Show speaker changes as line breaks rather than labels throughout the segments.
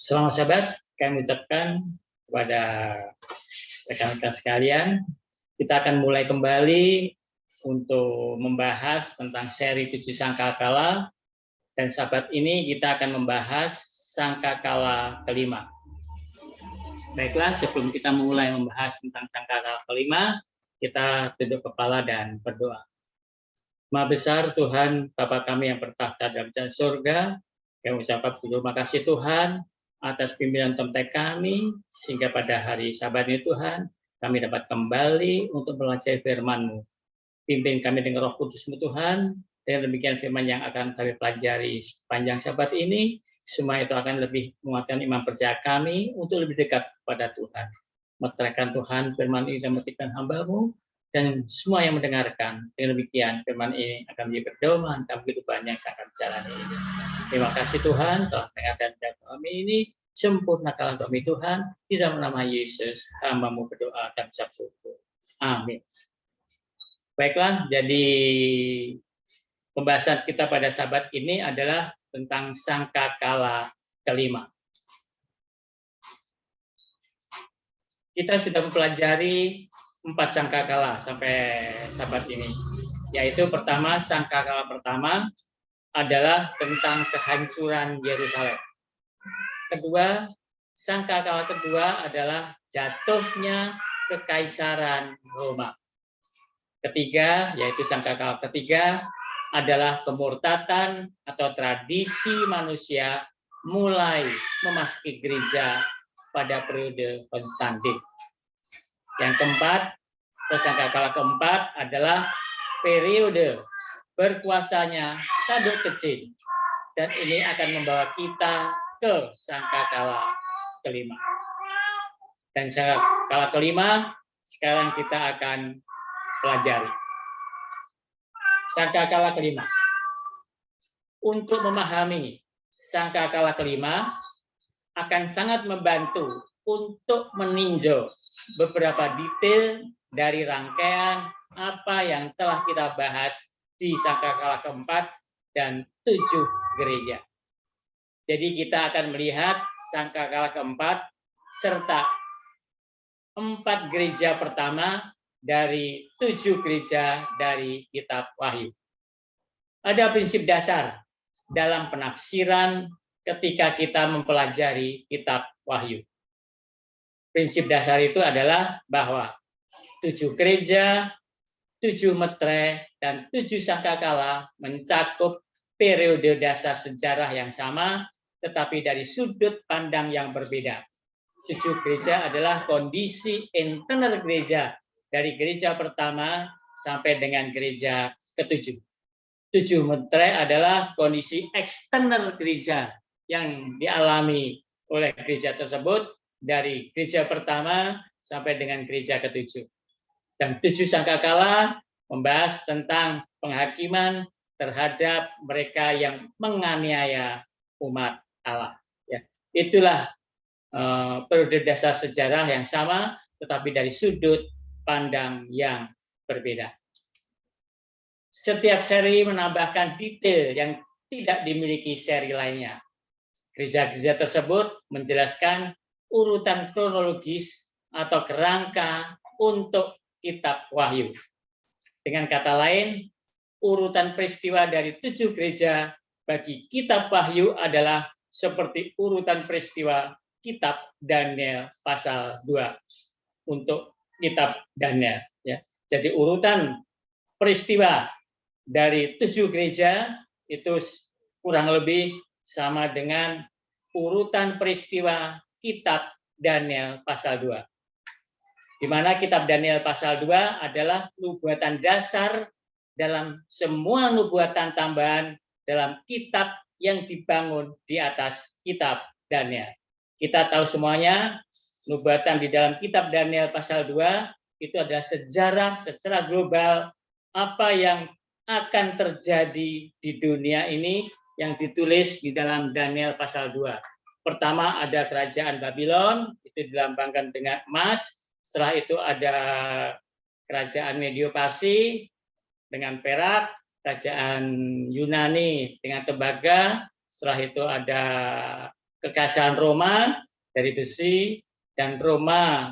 Selamat sahabat, kami ucapkan kepada rekan-rekan sekalian, kita akan mulai kembali untuk membahas tentang seri 7 sangkakala, dan sahabat ini kita akan membahas sangkakala kelima. Baiklah, sebelum kita mulai membahas tentang sangkakala kelima, kita tunduk kepala dan berdoa. Maha besar Tuhan, Bapa kami yang bertahta dalam surga, kami ucapkan terima kasih Tuhan atas pimpinan tempat kami, sehingga pada hari Sabat ini Tuhan, kami dapat kembali untuk belajar firman-Mu. Pimpin kami dengan Roh Kudus-Mu Tuhan, dan demikian firman yang akan kami pelajari sepanjang Sabat ini, semua itu akan lebih menguatkan iman percaya kami untuk lebih dekat kepada Tuhan. Meteraikan Tuhan firman ini dan metikan hamba-Mu, dan semua yang mendengarkan. Dengan demikian firman ini akan menjadi pedoman dalam kehidupan yang akan jalani. Terima kasih Tuhan telah mendengarkan kami ini. Sempurnakanlah kami Tuhan, di dalam nama Yesus hamba-Mu berdoa dan ucap syukur. Amin. Baiklah, jadi pembahasan kita pada Sabat ini adalah tentang sangkakala kelima. Kita sudah mempelajari 4 sangkakala sampai Sabat ini, yaitu pertama, sangkakala pertama adalah tentang kehancuran Yerusalem. Kedua, sangkakala kedua adalah jatuhnya kekaisaran Roma. Ketiga, yaitu sangkakala ketiga adalah kemurtatan atau tradisi manusia mulai memasuki gereja pada periode Konstantin. Yang keempat, sangkakala keempat adalah periode berkuasanya Saduk Kecil, dan ini akan membawa kita ke sangkakala kelima. Dan sangkakala kelima sekarang kita akan pelajari. Sangkakala kelima. Untuk memahami sangkakala kelima akan sangat membantu untuk meninjau beberapa detail dari rangkaian apa yang telah kita bahas di sangkakala keempat dan 7 gereja. Jadi kita akan melihat sangkakala keempat serta 4 gereja pertama dari 7 gereja dari kitab Wahyu. Ada prinsip dasar dalam penafsiran ketika kita mempelajari kitab Wahyu. Prinsip dasar itu adalah bahwa 7 gereja, 7 metre, dan 7 sangkakala mencakup periode dasar sejarah yang sama, tetapi dari sudut pandang yang berbeda. 7 gereja adalah kondisi internal gereja, dari gereja pertama sampai dengan gereja ke-7. 7 metre adalah kondisi eksternal gereja yang dialami oleh gereja tersebut, dari gereja pertama sampai dengan gereja ke-7. Dan 7 sangkakala membahas tentang penghakiman terhadap mereka yang menganiaya umat Allah. Ya, itulah periode dasar sejarah yang sama, tetapi dari sudut pandang yang berbeda. Setiap seri menambahkan detail yang tidak dimiliki seri lainnya. Gereja-gereja tersebut menjelaskan urutan kronologis atau kerangka untuk kitab Wahyu. Dengan kata lain, urutan peristiwa dari 7 gereja bagi kitab Wahyu adalah seperti urutan peristiwa kitab Daniel pasal 2 untuk kitab Daniel. Ya. Jadi urutan peristiwa dari 7 gereja itu kurang lebih sama dengan urutan peristiwa kitab Daniel pasal 2. Di mana kitab Daniel pasal 2 adalah nubuatan dasar dalam semua nubuatan tambahan dalam kitab yang dibangun di atas kitab Daniel. Kita tahu semuanya, nubuatan di dalam kitab Daniel pasal 2 itu adalah sejarah secara global apa yang akan terjadi di dunia ini yang ditulis di dalam Daniel pasal 2. Pertama ada kerajaan Babylon, itu dilambangkan dengan emas. Setelah itu ada kerajaan Medio-Parsi dengan perak, kerajaan Yunani dengan tembaga. Setelah itu ada kekaisaran Roma dari besi, dan Roma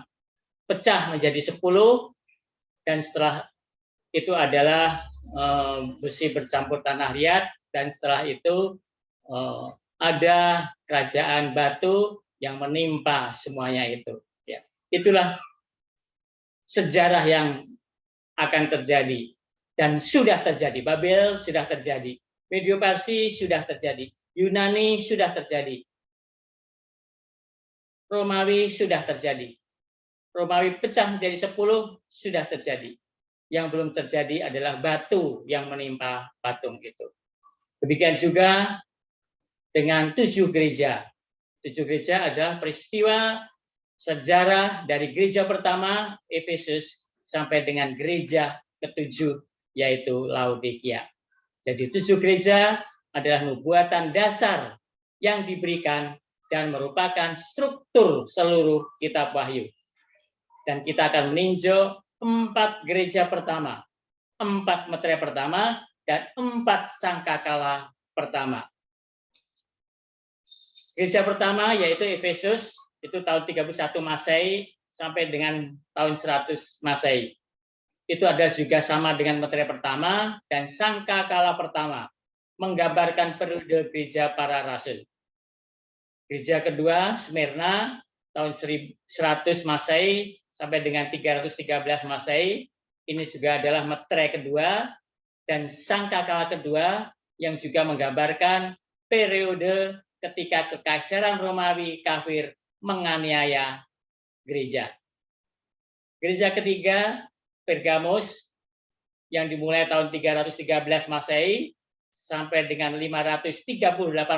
pecah menjadi 10, dan setelah itu adalah besi bercampur tanah liat, dan setelah itu ada kerajaan batu yang menimpa semuanya itu. Ya, itulah sejarah yang akan terjadi dan sudah terjadi. Babel sudah terjadi, Medio Persia sudah terjadi, Yunani sudah terjadi, Romawi sudah terjadi. Romawi pecah menjadi 10 sudah terjadi. Yang belum terjadi adalah batu yang menimpa patung itu. Demikian juga dengan 7 gereja. 7 gereja adalah peristiwa sejarah dari gereja pertama Efesus sampai dengan gereja ke-7 yaitu Laodikia. Jadi 7 gereja adalah nubuatan dasar yang diberikan dan merupakan struktur seluruh kitab Wahyu. Dan kita akan meninjau 4 gereja pertama, 4 meterai pertama, dan 4 sangkakala pertama. Gereja pertama yaitu Efesus, itu tahun 31 Masehi sampai dengan tahun 100 Masehi. Itu ada juga sama dengan meterai pertama dan sangkakala pertama, menggambarkan periode gereja para rasul. Gereja kedua, Smyrna, tahun 100 Masehi sampai dengan 313 Masehi. Ini juga adalah meterai kedua dan sangkakala kedua yang juga menggambarkan periode ketika kekaisaran Romawi kafir menganiaya gereja. Gereja ketiga, Pergamos, yang dimulai tahun 313 Masehi sampai dengan 538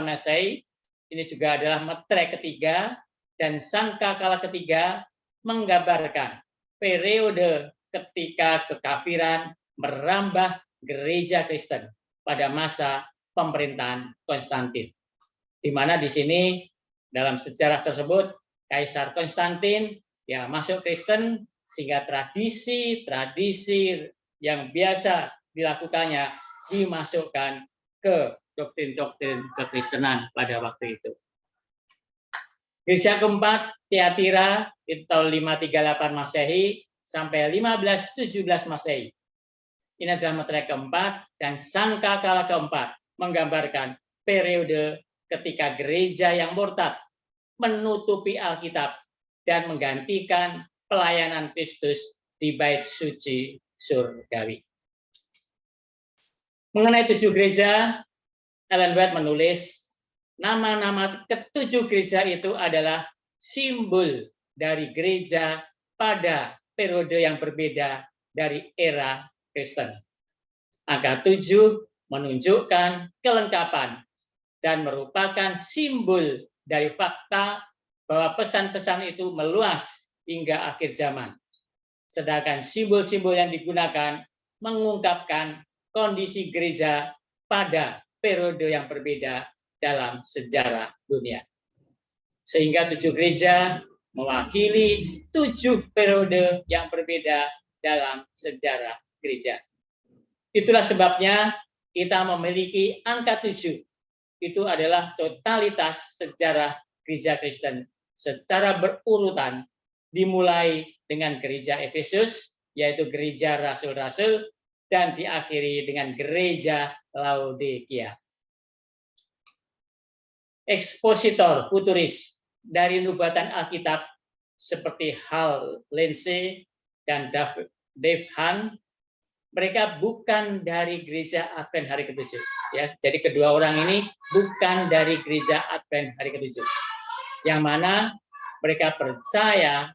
Masehi. Ini juga adalah meterai ketiga dan sangkakala ketiga menggambarkan periode ketika kekafiran merambah gereja Kristen pada masa pemerintahan Konstantin. Di mana di sini dalam sejarah tersebut Kaisar Konstantin ya masuk Kristen sehingga tradisi yang biasa dilakukannya dimasukkan ke doktrin-doktrin kekristenan pada waktu itu. Gereja keempat Tiatira itu tahun 538 Masehi sampai 1517 Masehi. Ini adalah meterai keempat dan sangkakala keempat menggambarkan periode ketika gereja yang murtad menutupi Alkitab dan menggantikan pelayanan Kristus di bait suci surgawi. Mengenai 7 gereja, Ellen White menulis nama-nama ke-7 gereja itu adalah simbol dari gereja pada periode yang berbeda dari era Kristen. Angka 7 menunjukkan kelengkapan dan merupakan simbol dari fakta bahwa pesan-pesan itu meluas hingga akhir zaman. Sedangkan simbol-simbol yang digunakan mengungkapkan kondisi gereja pada periode yang berbeda dalam sejarah dunia. Sehingga 7 gereja mewakili 7 periode yang berbeda dalam sejarah gereja. Itulah sebabnya kita memiliki angka 7. Itu adalah totalitas sejarah gereja Kristen secara berurutan, dimulai dengan gereja Efesus, yaitu gereja rasul-rasul, dan diakhiri dengan gereja Laodikia. Ekspositor futuris dari nubuatan Alkitab seperti Hal Lindsey dan Dave Hunt, mereka bukan dari gereja Advent hari ke-7. Ya, jadi kedua orang ini bukan dari gereja Advent hari ke-7. Yang mana mereka percaya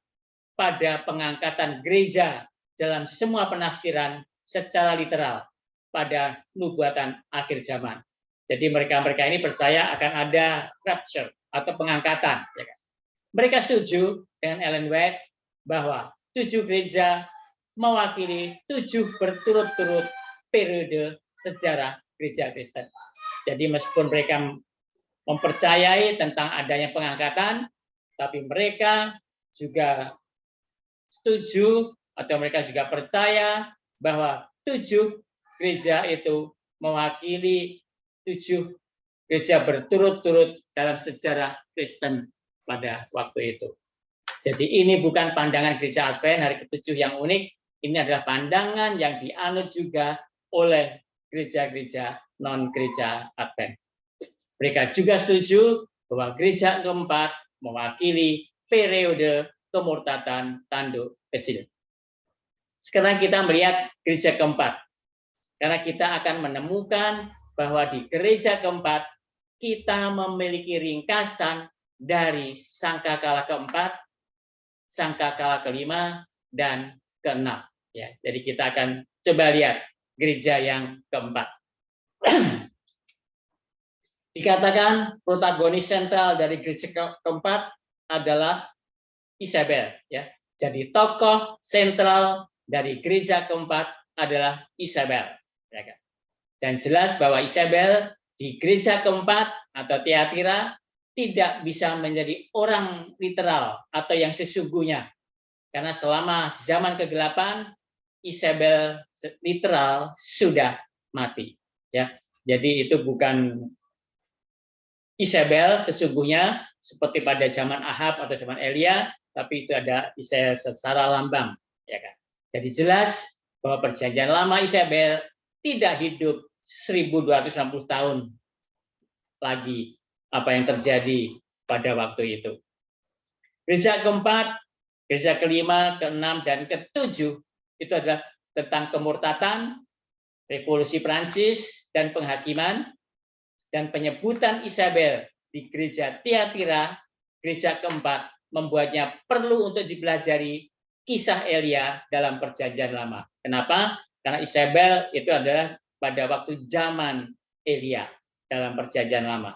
pada pengangkatan gereja dalam semua penafsiran secara literal pada nubuatan akhir zaman. Jadi mereka ini percaya akan ada rapture atau pengangkatan. Mereka setuju dengan Ellen White bahwa 7 gereja mewakili 7 berturut-turut periode sejarah gereja Kristen. Jadi meskipun mereka mempercayai tentang adanya pengangkatan, tapi mereka juga setuju atau mereka juga percaya bahwa 7 gereja itu mewakili 7 gereja berturut-turut dalam sejarah Kristen pada waktu itu. Jadi ini bukan pandangan gereja Advent hari ke-7 yang unik, ini adalah pandangan yang dianut juga oleh gereja-gereja non-gereja Advent. Mereka juga setuju bahwa gereja keempat mewakili periode kemurtatan tanduk kecil. Sekarang kita melihat gereja keempat, karena kita akan menemukan bahwa di gereja keempat kita memiliki ringkasan dari sangkakala keempat, sangkakala kelima, dan keenam. Ya, jadi kita akan coba lihat gereja yang keempat. Dikatakan protagonis sentral dari gereja keempat adalah Isabel. Ya, jadi tokoh sentral dari gereja keempat adalah Isabel. Dan jelas bahwa Isabel di gereja keempat atau Tiatira tidak bisa menjadi orang literal atau yang sesungguhnya. Karena selama zaman kegelapan, Isabel literal sudah mati. Ya, jadi itu bukan Isabel sesungguhnya seperti pada zaman Ahab atau zaman Elia, tapi itu ada Isabel secara lambang. Ya kan? Jadi jelas bahwa perjanjian lama Isabel tidak hidup 1260 tahun lagi apa yang terjadi pada waktu itu. Gereja keempat, gereja kelima, keenam, dan ketujuh itu adalah tentang kemurtatan, revolusi Prancis, dan penghakiman, dan penyebutan Isabel di gereja Tiatira, gereja keempat, membuatnya perlu untuk dipelajari kisah Elia dalam perjanjian lama. Kenapa? Karena Isabel itu adalah pada waktu zaman Elia dalam perjanjian lama.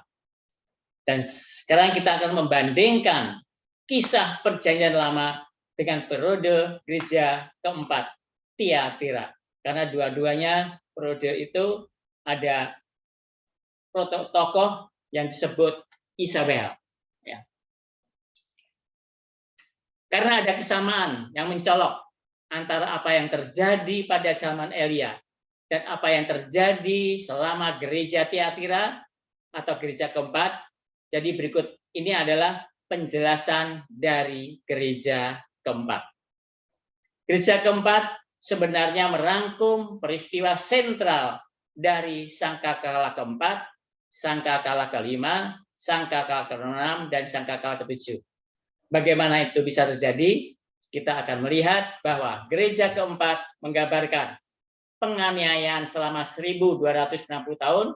Dan sekarang kita akan membandingkan kisah perjanjian lama dengan periode gereja keempat, Tiatira. Karena dua-duanya periode itu ada tokoh yang disebut Isabel. Ya. Karena ada kesamaan yang mencolok antara apa yang terjadi pada zaman Elia dan apa yang terjadi selama gereja Tiatira atau gereja keempat. Jadi berikut ini adalah penjelasan dari gereja keempat. Gereja keempat sebenarnya merangkum peristiwa sentral dari sangkakala keempat, sangkakala kelima, sangkakala keenam, dan sangkakala ketujuh. Bagaimana itu bisa terjadi? Kita akan melihat bahwa gereja keempat menggambarkan penganiayaan selama 1260 tahun.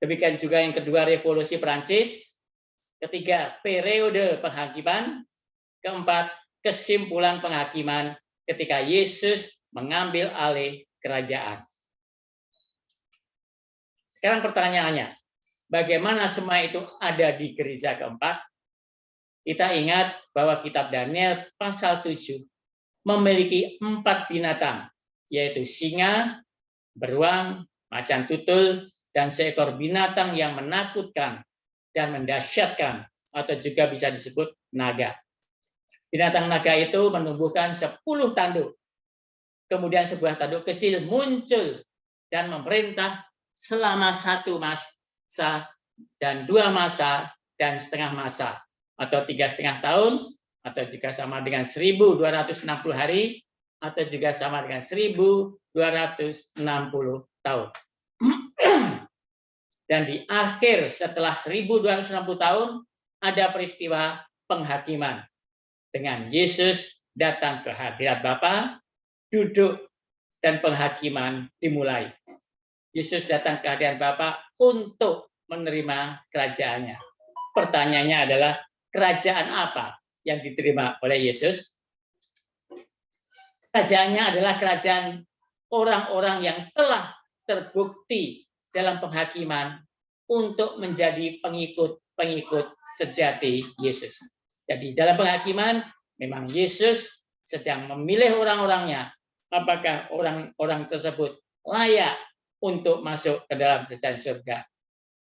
Demikian juga yang kedua, revolusi Prancis. Ketiga, periode penghakiman. Keempat, kesimpulan penghakiman ketika Yesus mengambil alih kerajaan. Sekarang pertanyaannya, bagaimana semua itu ada di gereja keempat? Kita ingat bahwa kitab Daniel pasal 7 memiliki 4 binatang, yaitu singa, beruang, macan tutul, dan seekor binatang yang menakutkan dan mendahsyatkan, atau juga bisa disebut naga. Binatang naga itu menumbuhkan 10 tanduk. Kemudian sebuah tanduk kecil muncul dan memerintah selama 1 masa dan 2 masa dan setengah masa, atau 3,5 tahun, atau juga sama dengan 1260 hari, atau juga sama dengan 1260 tahun. Dan di akhir setelah 1260 tahun ada peristiwa penghakiman. Dengan Yesus datang ke hadirat Bapa, duduk, dan penghakiman dimulai. Yesus datang ke hadirat Bapa untuk menerima kerajaannya. Pertanyaannya adalah, kerajaan apa yang diterima oleh Yesus? Kerajaannya adalah kerajaan orang-orang yang telah terbukti dalam penghakiman untuk menjadi pengikut sejati Yesus. Jadi dalam penghakiman memang Yesus sedang memilih orang-orangnya, apakah orang-orang tersebut layak untuk masuk ke dalam kerajaan surga.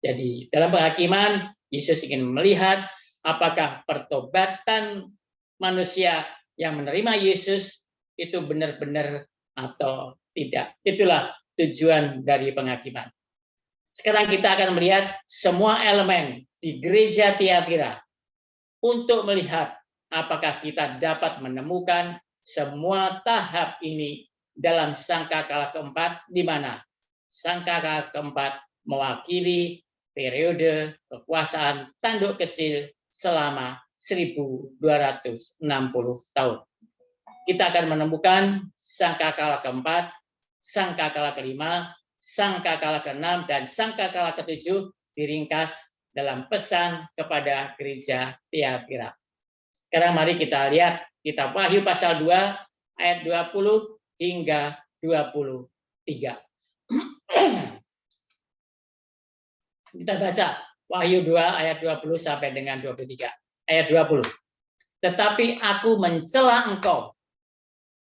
Jadi dalam penghakiman Yesus ingin melihat apakah pertobatan manusia yang menerima Yesus itu benar-benar atau tidak. Itulah tujuan dari penghakiman. Sekarang kita akan melihat semua elemen di gereja Tiatira untuk melihat apakah kita dapat menemukan semua tahap ini dalam sangkakala keempat, di mana sangkakala keempat mewakili periode kekuasaan tanduk kecil selama 1260 tahun. Kita akan menemukan sangkakala keempat, sangkakala kelima, sangkakala keenam, dan sangkakala ketujuh diringkas dalam pesan kepada gereja Tiatira. Sekarang mari kita lihat kitab Wahyu pasal 2 ayat 20 hingga 23. Kita baca Wahyu 2 ayat 20 sampai dengan 23. Ayat 20. Tetapi aku mencela engkau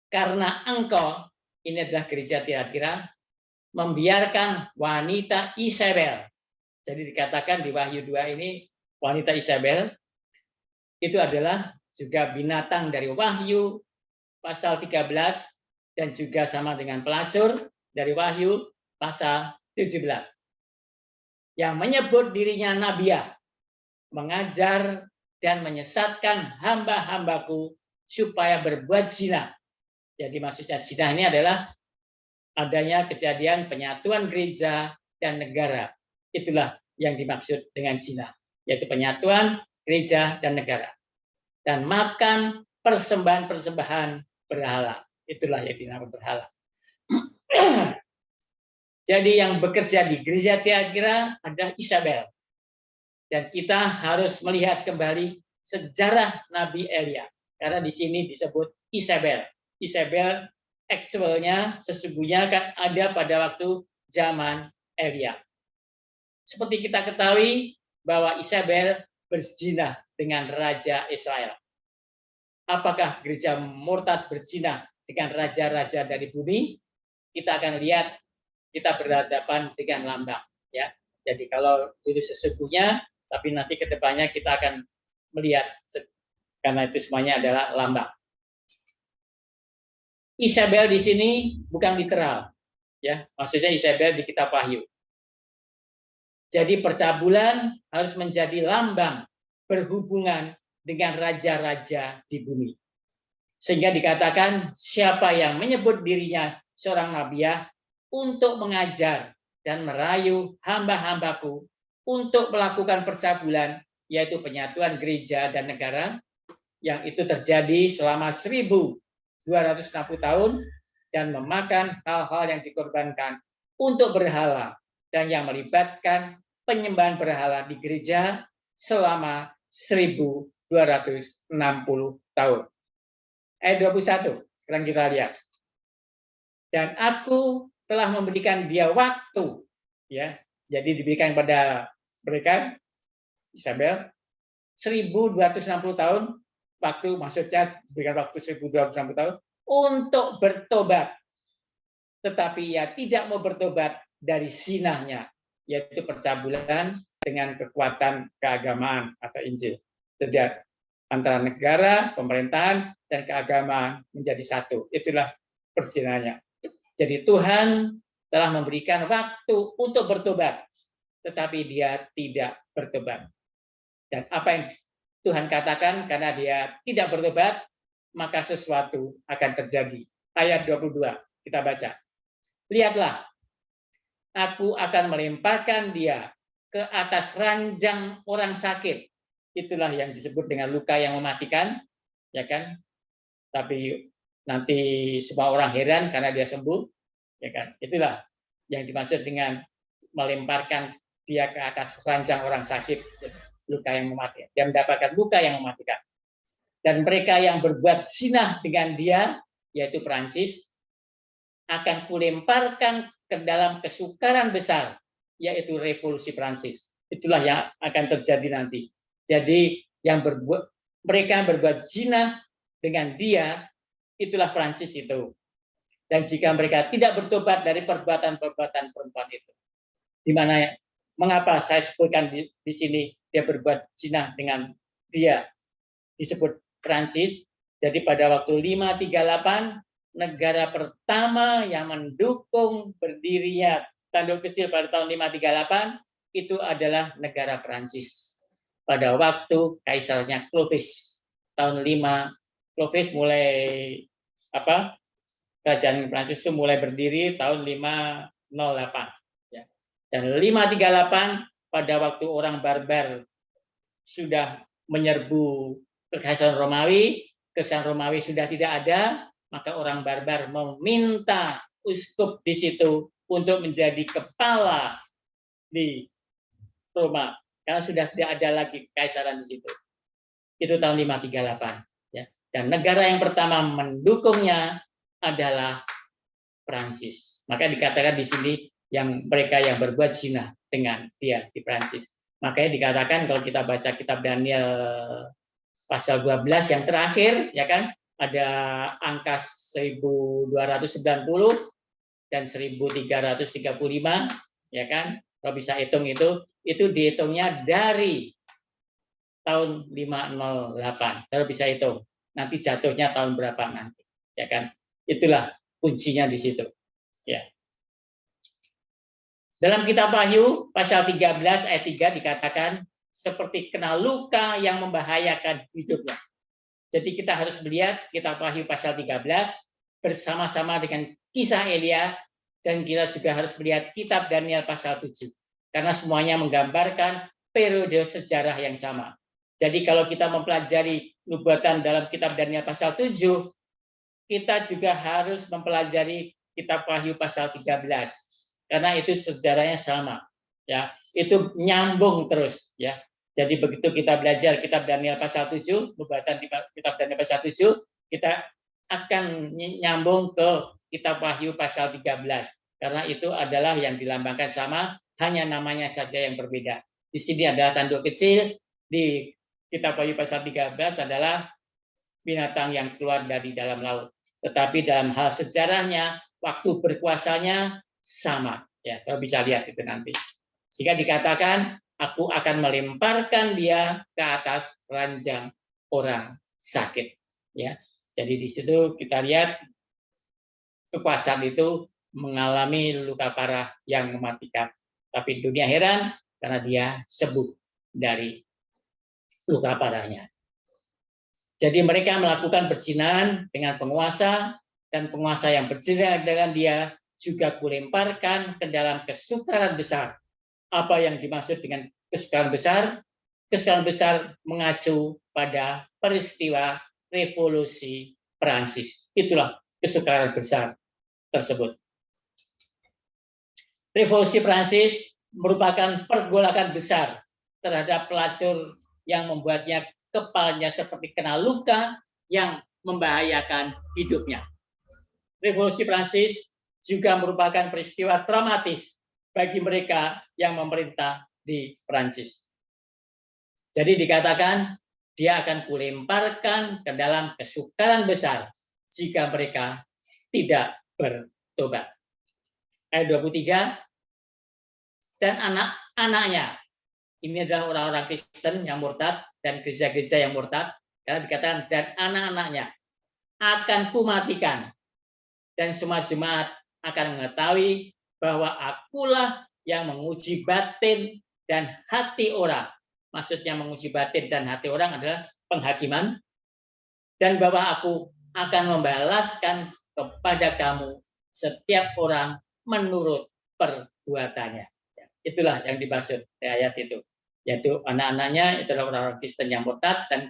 karena engkau, ini adalah gereja Tiatira, membiarkan wanita Isabel. Jadi dikatakan di Wahyu 2 ini wanita Isabel itu adalah juga binatang dari Wahyu pasal 13 dan juga sama dengan pelacur dari Wahyu pasal 17. Yang menyebut dirinya nabiah, mengajar dan menyesatkan hamba-hambaku supaya berbuat zina. Jadi maksudnya zina ini adalah adanya kejadian penyatuan gereja dan negara. Itulah yang dimaksud dengan zina, yaitu penyatuan gereja dan negara. Dan makan persembahan-persembahan berhala. Itulah yang dinamakan berhala. Jadi yang bekerja di gereja Tiatira adalah Isabel. Dan kita harus melihat kembali sejarah Nabi Elia. Karena di sini disebut Isabel. Isabel aktualnya sesungguhnya kan ada pada waktu zaman Elia. Seperti kita ketahui bahwa Isabel berzina dengan Raja Israel. Apakah gereja murtad berzina dengan raja-raja dari bumi? Kita akan lihat, kita berhadapan dengan lambang. Ya, jadi kalau itu sesungguhnya, tapi nanti ke depannya kita akan melihat, karena itu semuanya adalah lambang. Isabel di sini bukan literal, ya, maksudnya Isabel di kitab Wahyu. Jadi percabulan harus menjadi lambang berhubungan dengan raja-raja di bumi. Sehingga dikatakan siapa yang menyebut dirinya seorang nabiah untuk mengajar dan merayu hamba-hambaku untuk melakukan percabulan, yaitu penyatuan gereja dan negara, yang itu terjadi selama 1260 tahun dan memakan hal-hal yang dikorbankan untuk berhala dan yang melibatkan penyembahan berhala di gereja selama 1260 tahun. Ayat 21, sekarang kita lihat. Dan aku telah memberikan dia waktu, ya, jadi diberikan pada mereka Isabel 1260 tahun, waktu maksudnya diberikan waktu 1260 tahun untuk bertobat. Tetapi ia tidak mau bertobat dari sinahnya, yaitu percabulan dengan kekuatan keagamaan atau Injil. Jadi antara negara, pemerintahan, dan keagamaan menjadi satu. Itulah perzinanya. Jadi Tuhan telah memberikan waktu untuk bertobat, tetapi dia tidak bertobat. Dan apa yang Tuhan katakan, karena dia tidak bertobat, maka sesuatu akan terjadi. Ayat 22, kita baca. Lihatlah, aku akan melemparkan dia ke atas ranjang orang sakit. Itulah yang disebut dengan luka yang mematikan, ya kan? Tapi nanti semua orang heran karena dia sembuh, ya kan? Itulah yang dimaksud dengan melemparkan dia ke atas ranjang orang sakit, luka yang mematikan. Dia mendapatkan luka yang mematikan. Dan mereka yang berbuat zina dengan dia, yaitu Prancis, akan kulemparkan ke dalam kesukaran besar, yaitu revolusi Prancis. Itulah yang akan terjadi nanti. Jadi yang mereka berbuat zina dengan dia, itulah Prancis itu. Dan jika mereka tidak bertobat dari perbuatan-perbuatan perempuan itu, di mana mengapa saya sebutkan di sini dia berbuat zina dengan dia disebut Prancis. Jadi pada waktu 538 negara pertama yang mendukung berdirinya tanduk kecil pada tahun 538 itu adalah negara Prancis. Pada waktu kaisarnya Clovis tahun 5, Clovis mulai kerajaan Prancis itu mulai berdiri tahun 508 ya. Dan 538 pada waktu orang barbar sudah menyerbu kekaisaran Romawi sudah tidak ada, maka orang barbar meminta uskup di situ untuk menjadi kepala di Roma karena sudah tidak ada lagi kekaisaran di situ. Itu tahun 538 ya. Dan negara yang pertama mendukungnya adalah Prancis. Maka dikatakan di sini mereka yang berbuat zina dengan dia di Prancis. Makanya dikatakan kalau kita baca kitab Daniel pasal 12 yang terakhir ya kan, ada angka 1290 dan 1335 ya kan. Kalau bisa hitung itu dihitungnya dari tahun 508. Kalau bisa hitung nanti jatuhnya tahun berapa nanti ya kan. Itulah kuncinya di situ ya. Dalam kitab Wahyu pasal 13 ayat 3 dikatakan seperti kena luka yang membahayakan hidupnya. Jadi kita harus melihat kitab Wahyu pasal 13 bersama-sama dengan kisah Elia, dan kita juga harus melihat kitab Daniel pasal 7. Karena semuanya menggambarkan periode sejarah yang sama. Jadi kalau kita mempelajari nubuatan dalam kitab Daniel pasal 7, kita juga harus mempelajari kitab Wahyu pasal 13. Karena itu sejarahnya sama. Ya, itu nyambung terus ya. Jadi begitu kita belajar kitab Daniel pasal 7, nubuatan di kitab Daniel pasal 7, kita akan nyambung ke kitab Wahyu pasal 13. Karena itu adalah yang dilambangkan sama, hanya namanya saja yang berbeda. Di sini adalah tanduk kecil, di kitab Wahyu pasal 13 adalah binatang yang keluar dari dalam laut. Tetapi dalam hal sejarahnya, waktu berkuasanya sama. Ya, kalau bisa lihat itu nanti. Sehingga dikatakan, aku akan melemparkan dia ke atas ranjang orang sakit. Ya, jadi di situ kita lihat kekuasaan itu mengalami luka parah yang mematikan. Tapi dunia heran karena dia sembuh dari luka parahnya. Jadi mereka melakukan perzinahan dengan penguasa, dan penguasa yang berzina dengan dia juga kulemparkan ke dalam kesukaran besar. Apa yang dimaksud dengan kesukaran besar? Kesukaran besar mengacu pada peristiwa revolusi Prancis. Itulah kesukaran besar tersebut. Revolusi Prancis merupakan pergolakan besar terhadap pelacur yang membuatnya kepalanya seperti kena luka yang membahayakan hidupnya. Revolusi Prancis juga merupakan peristiwa traumatis bagi mereka yang memerintah di Prancis. Jadi dikatakan dia akan kulemparkan ke dalam kesukaran besar jika mereka tidak bertobat. Ayat 23, dan anak-anaknya, ini adalah orang-orang Kristen yang murtad dan gereja-gereja yang murtad, karena dikatakan dan anak-anaknya akan kumatikan, dan semua jemaat akan mengetahui bahwa akulah yang menguji batin dan hati orang. Maksudnya menguji batin dan hati orang adalah penghakiman. Dan bahwa aku akan membalaskan kepada kamu setiap orang menurut perbuatannya. Itulah yang dimaksud di ayat itu. Yaitu anak-anaknya itu adalah orang-orang Kristen yang murtad dan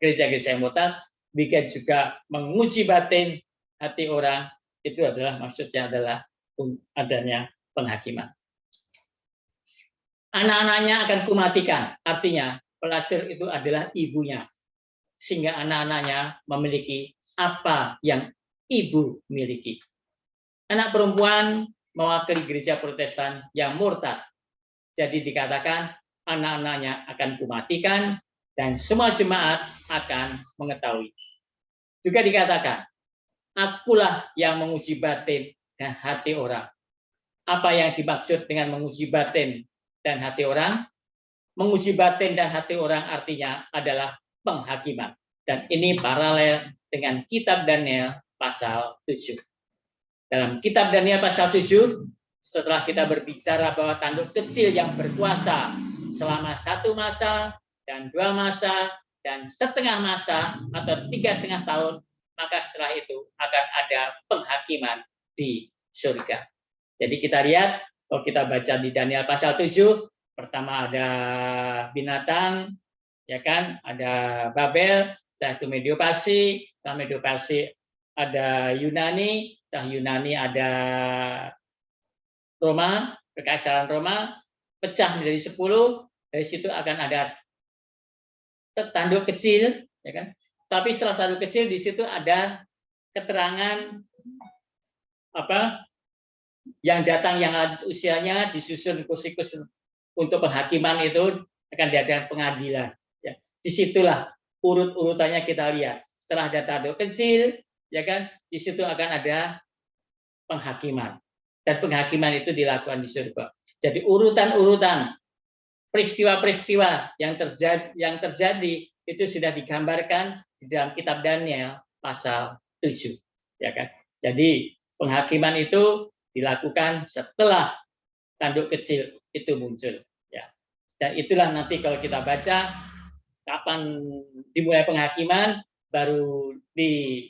gereja-gereja yang murtad. Bikin juga menguji batin hati orang. Itu adalah maksudnya adalah adanya penghakiman. Anak-anaknya akan kumatikan, artinya pelacur itu adalah ibunya, sehingga anak-anaknya memiliki apa yang ibu miliki. Anak perempuan mewakili gereja Protestan yang murtad, jadi dikatakan anak-anaknya akan kumatikan dan semua jemaat akan mengetahui. Juga dikatakan, akulah yang menguji batin dan hati orang. Apa yang dimaksud dengan menguji batin dan hati orang? Menguji batin dan hati orang artinya adalah penghakiman. Dan ini paralel dengan kitab Daniel pasal 7. Dalam kitab Daniel pasal 7, Setelah kita berbicara bahwa tanduk kecil yang berkuasa selama 1 masa dan 2 masa dan setengah masa atau 3,5 tahun, maka setelah itu akan ada penghakiman di surga. Jadi kita lihat, kalau kita baca di Daniel pasal 7, pertama ada binatang, ya kan, ada Babel, setelah itu Medo-Persia, setelah Medo-Persia ada Yunani, setelah Yunani ada Roma, kekaisaran Roma, pecah menjadi 10, dari situ akan ada tanduk kecil, ya kan? Tapi setelah tanduk kecil di situ ada keterangan apa yang datang yang lanjut usianya disusun kursikus untuk penghakiman itu akan diadakan pengadilan. Ya. Disitulah urut-urutannya kita lihat. Setelah ada tanduk kecil, ya kan, di situ akan ada penghakiman. Dan penghakiman itu dilakukan di surga. Jadi urutan-urutan peristiwa-peristiwa yang terjadi itu sudah digambarkan di dalam kitab Daniel pasal 7, ya kan. Jadi penghakiman itu dilakukan setelah tanduk kecil itu muncul, ya. Dan itulah nanti kalau kita baca kapan dimulai penghakiman, baru di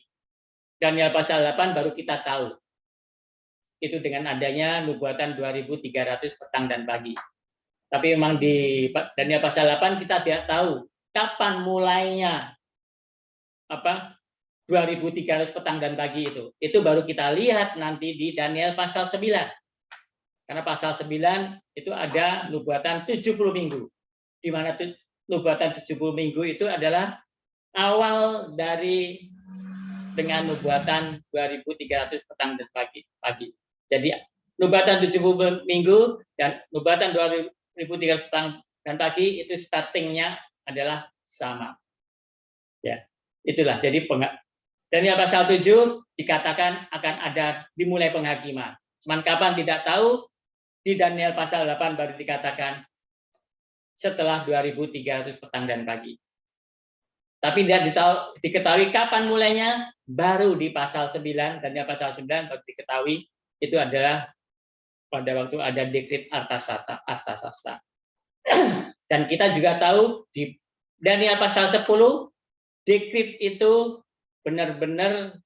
Daniel pasal 8 baru kita tahu. Itu dengan adanya nubuatan 2300 petang dan pagi. Tapi memang di Daniel pasal 8 kita tidak tahu kapan mulainya 2300 petang dan pagi itu. Itu baru kita lihat nanti di Daniel pasal 9. Karena pasal 9 itu ada nubuatan 70 minggu. Di mana nubuatan 70 minggu itu adalah awal dari dengan nubuatan 2300 petang dan pagi. Jadi nubuatan 70 minggu dan nubuatan 2300 petang dan pagi itu startingnya adalah sama. Ya, itulah. Jadi Daniel pasal 7 dikatakan akan ada dimulai penghakiman. Cuman kapan tidak tahu, di Daniel pasal 8 baru dikatakan setelah 2300 petang dan pagi. Tapi tidak diketahui kapan mulainya, baru di pasal 9, Daniel pasal 9 baru diketahui itu adalah pada waktu ada dekret Artasasta. Dan kita juga tahu di Daniel pasal 10, dekret itu benar-benar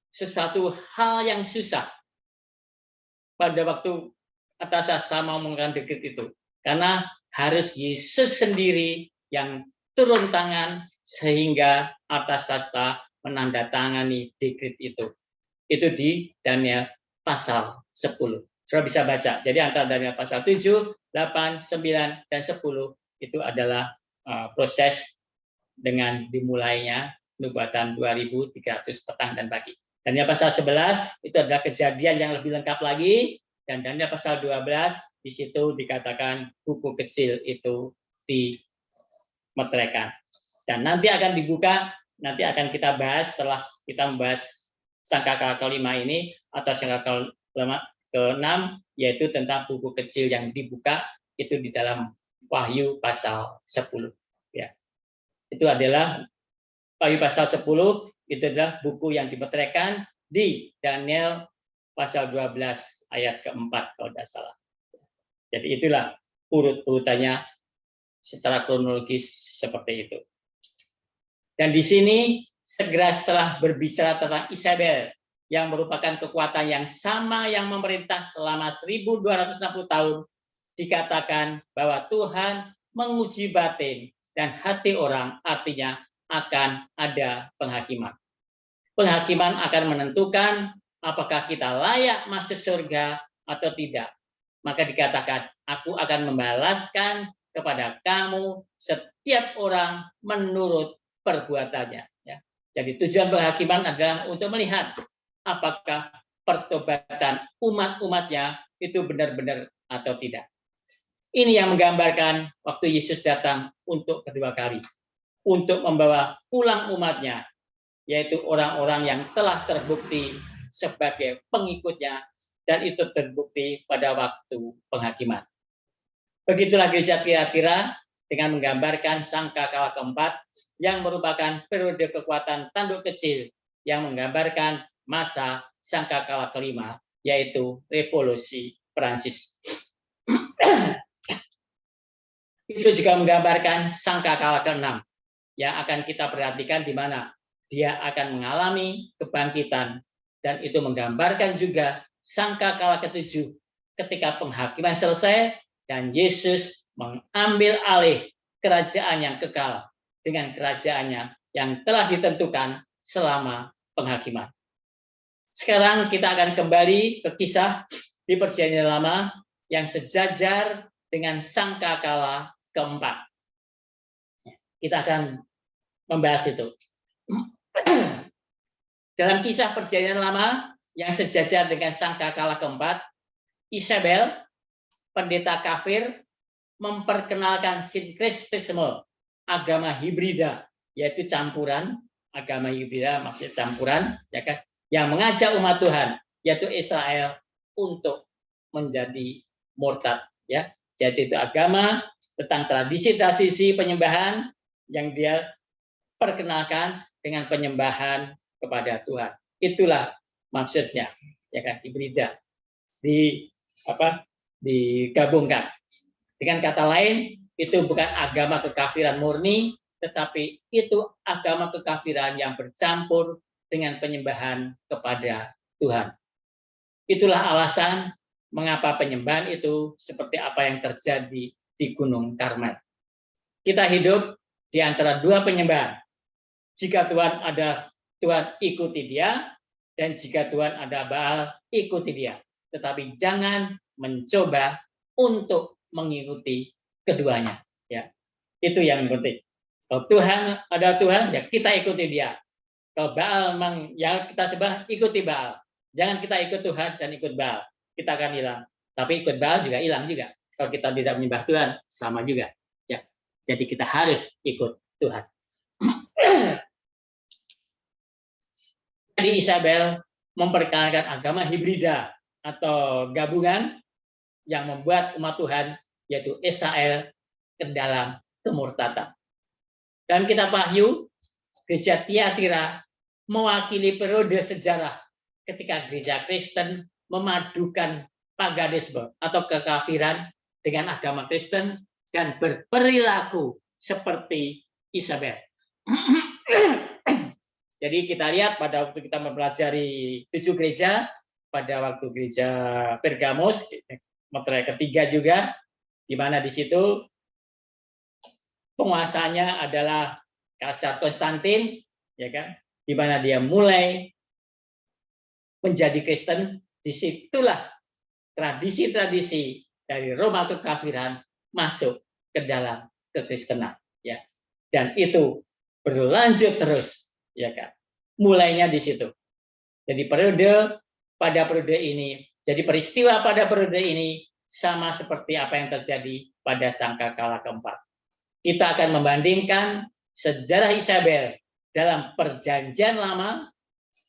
sesuatu hal yang susah pada waktu Artasasta mau mengumumkan dekret itu. Karena harus Yesus sendiri yang turun tangan sehingga Artasasta menandatangani dekret itu. Itu di Daniel pasal 10. Saudara bisa baca. Jadi antara Daniel pasal 7, 8, 9, dan 10 itu adalah proses dengan dimulainya nubuatan 2300 petang dan pagi. Daniel pasal 11 itu adalah kejadian yang lebih lengkap lagi, dan Daniel pasal 12 di situ dikatakan buku kecil itu dimeteraikan. Dan nanti akan dibuka, nanti akan kita bahas setelah kita membahas sangkakala kelima ini atau sangkakala ke-6, yaitu tentang buku kecil yang dibuka itu di dalam Wahyu pasal 10. Ya. Itu adalah Wahyu pasal 10 itu adalah buku yang dimeteraikan di Daniel pasal 12 ayat keempat kalau tidak salah. Jadi itulah urut-urutannya secara kronologis seperti itu. Dan di sini segera setelah berbicara tentang Isabel yang merupakan kekuatan yang sama yang memerintah selama 1260 tahun, dikatakan bahwa Tuhan menguji batin dan hati orang, artinya akan ada penghakiman. Penghakiman akan menentukan apakah kita layak masuk surga atau tidak. Maka dikatakan, aku akan membalaskan kepada kamu setiap orang menurut perbuatannya. Ya. Jadi tujuan penghakiman adalah untuk melihat apakah pertobatan umat-umatnya itu benar-benar atau tidak. Ini yang menggambarkan waktu Yesus datang untuk kedua kali, untuk membawa pulang umatnya, yaitu orang-orang yang telah terbukti sebagai pengikutnya, dan itu terbukti pada waktu penghakiman. Begitulah gereja kira-kira dengan menggambarkan sangkakala keempat yang merupakan periode kekuatan tanduk kecil yang menggambarkan masa sangkakala kelima, yaitu revolusi Prancis. Itu juga menggambarkan sangkakala ke-6 yang akan kita perhatikan, di mana dia akan mengalami kebangkitan, dan itu menggambarkan juga sangkakala ke-7 ketika penghakiman selesai dan Yesus mengambil alih kerajaan yang kekal dengan kerajaannya yang telah ditentukan selama penghakiman. Sekarang kita akan kembali ke kisah di Perjanjian Lama yang sejajar dengan sangkakala keempat. Kita akan membahas itu. Dalam kisah Perjanjian Lama yang sejajar dengan sangkakala keempat, Isabel, pendeta kafir, memperkenalkan sinkretisme, agama hibrida, yaitu campuran, agama hibrida maksudnya campuran, ya kan, yang mengajak umat Tuhan, yaitu Israel, untuk menjadi murtad, ya. Jadi itu agama tentang tradisi-tradisi penyembahan yang dia perkenalkan dengan penyembahan kepada Tuhan. Itulah maksudnya, ya kan, hibrida, digabungkan. Dengan kata lain, itu bukan agama kekafiran murni, tetapi itu agama kekafiran yang bercampur dengan penyembahan kepada Tuhan. Itulah alasan mengapa penyembahan itu seperti apa yang terjadi di Gunung Karmel. Kita hidup di antara dua penyembahan. Jika Tuhan ada, Tuhan ikuti dia, dan jika Tuhan ada Baal, ikuti dia. Tetapi jangan mencoba untuk mengikuti keduanya. Ya, itu yang penting. Kalau Tuhan ada Tuhan, ya kita ikuti dia. Kalau Baal memang yang kita sembah, ikuti Baal. Jangan kita ikut Tuhan dan ikut Baal, kita akan hilang. Tapi ikut Baal juga hilang juga. Kalau kita tidak menyembah Tuhan, sama juga. Ya, jadi kita harus ikut Tuhan. Jadi Isabel memperkenalkan agama hibrida atau gabungan yang membuat umat Tuhan, yaitu Israel, ke dalam kemurtadan. Dalam kitab Wahyu, gereja Tiatira mewakili periode sejarah ketika gereja Kristen memadukan paganisme atau kekafiran dengan agama Kristen dan berperilaku seperti Isabel. Jadi kita lihat pada waktu kita mempelajari 7 gereja, pada waktu gereja Pergamos, materai ketiga juga, di mana di situ penguasanya adalah Kaisar Konstantin, ya kan, di mana dia mulai menjadi Kristen. Disitulah tradisi-tradisi dari Roma kekafiran masuk ke dalam kekristenan, ya, dan itu berlanjut terus, ya kan, mulainya di situ. Jadi pada periode ini, jadi peristiwa pada periode ini sama seperti apa yang terjadi pada sangkakala keempat. Kita akan membandingkan sejarah Isabel dalam Perjanjian Lama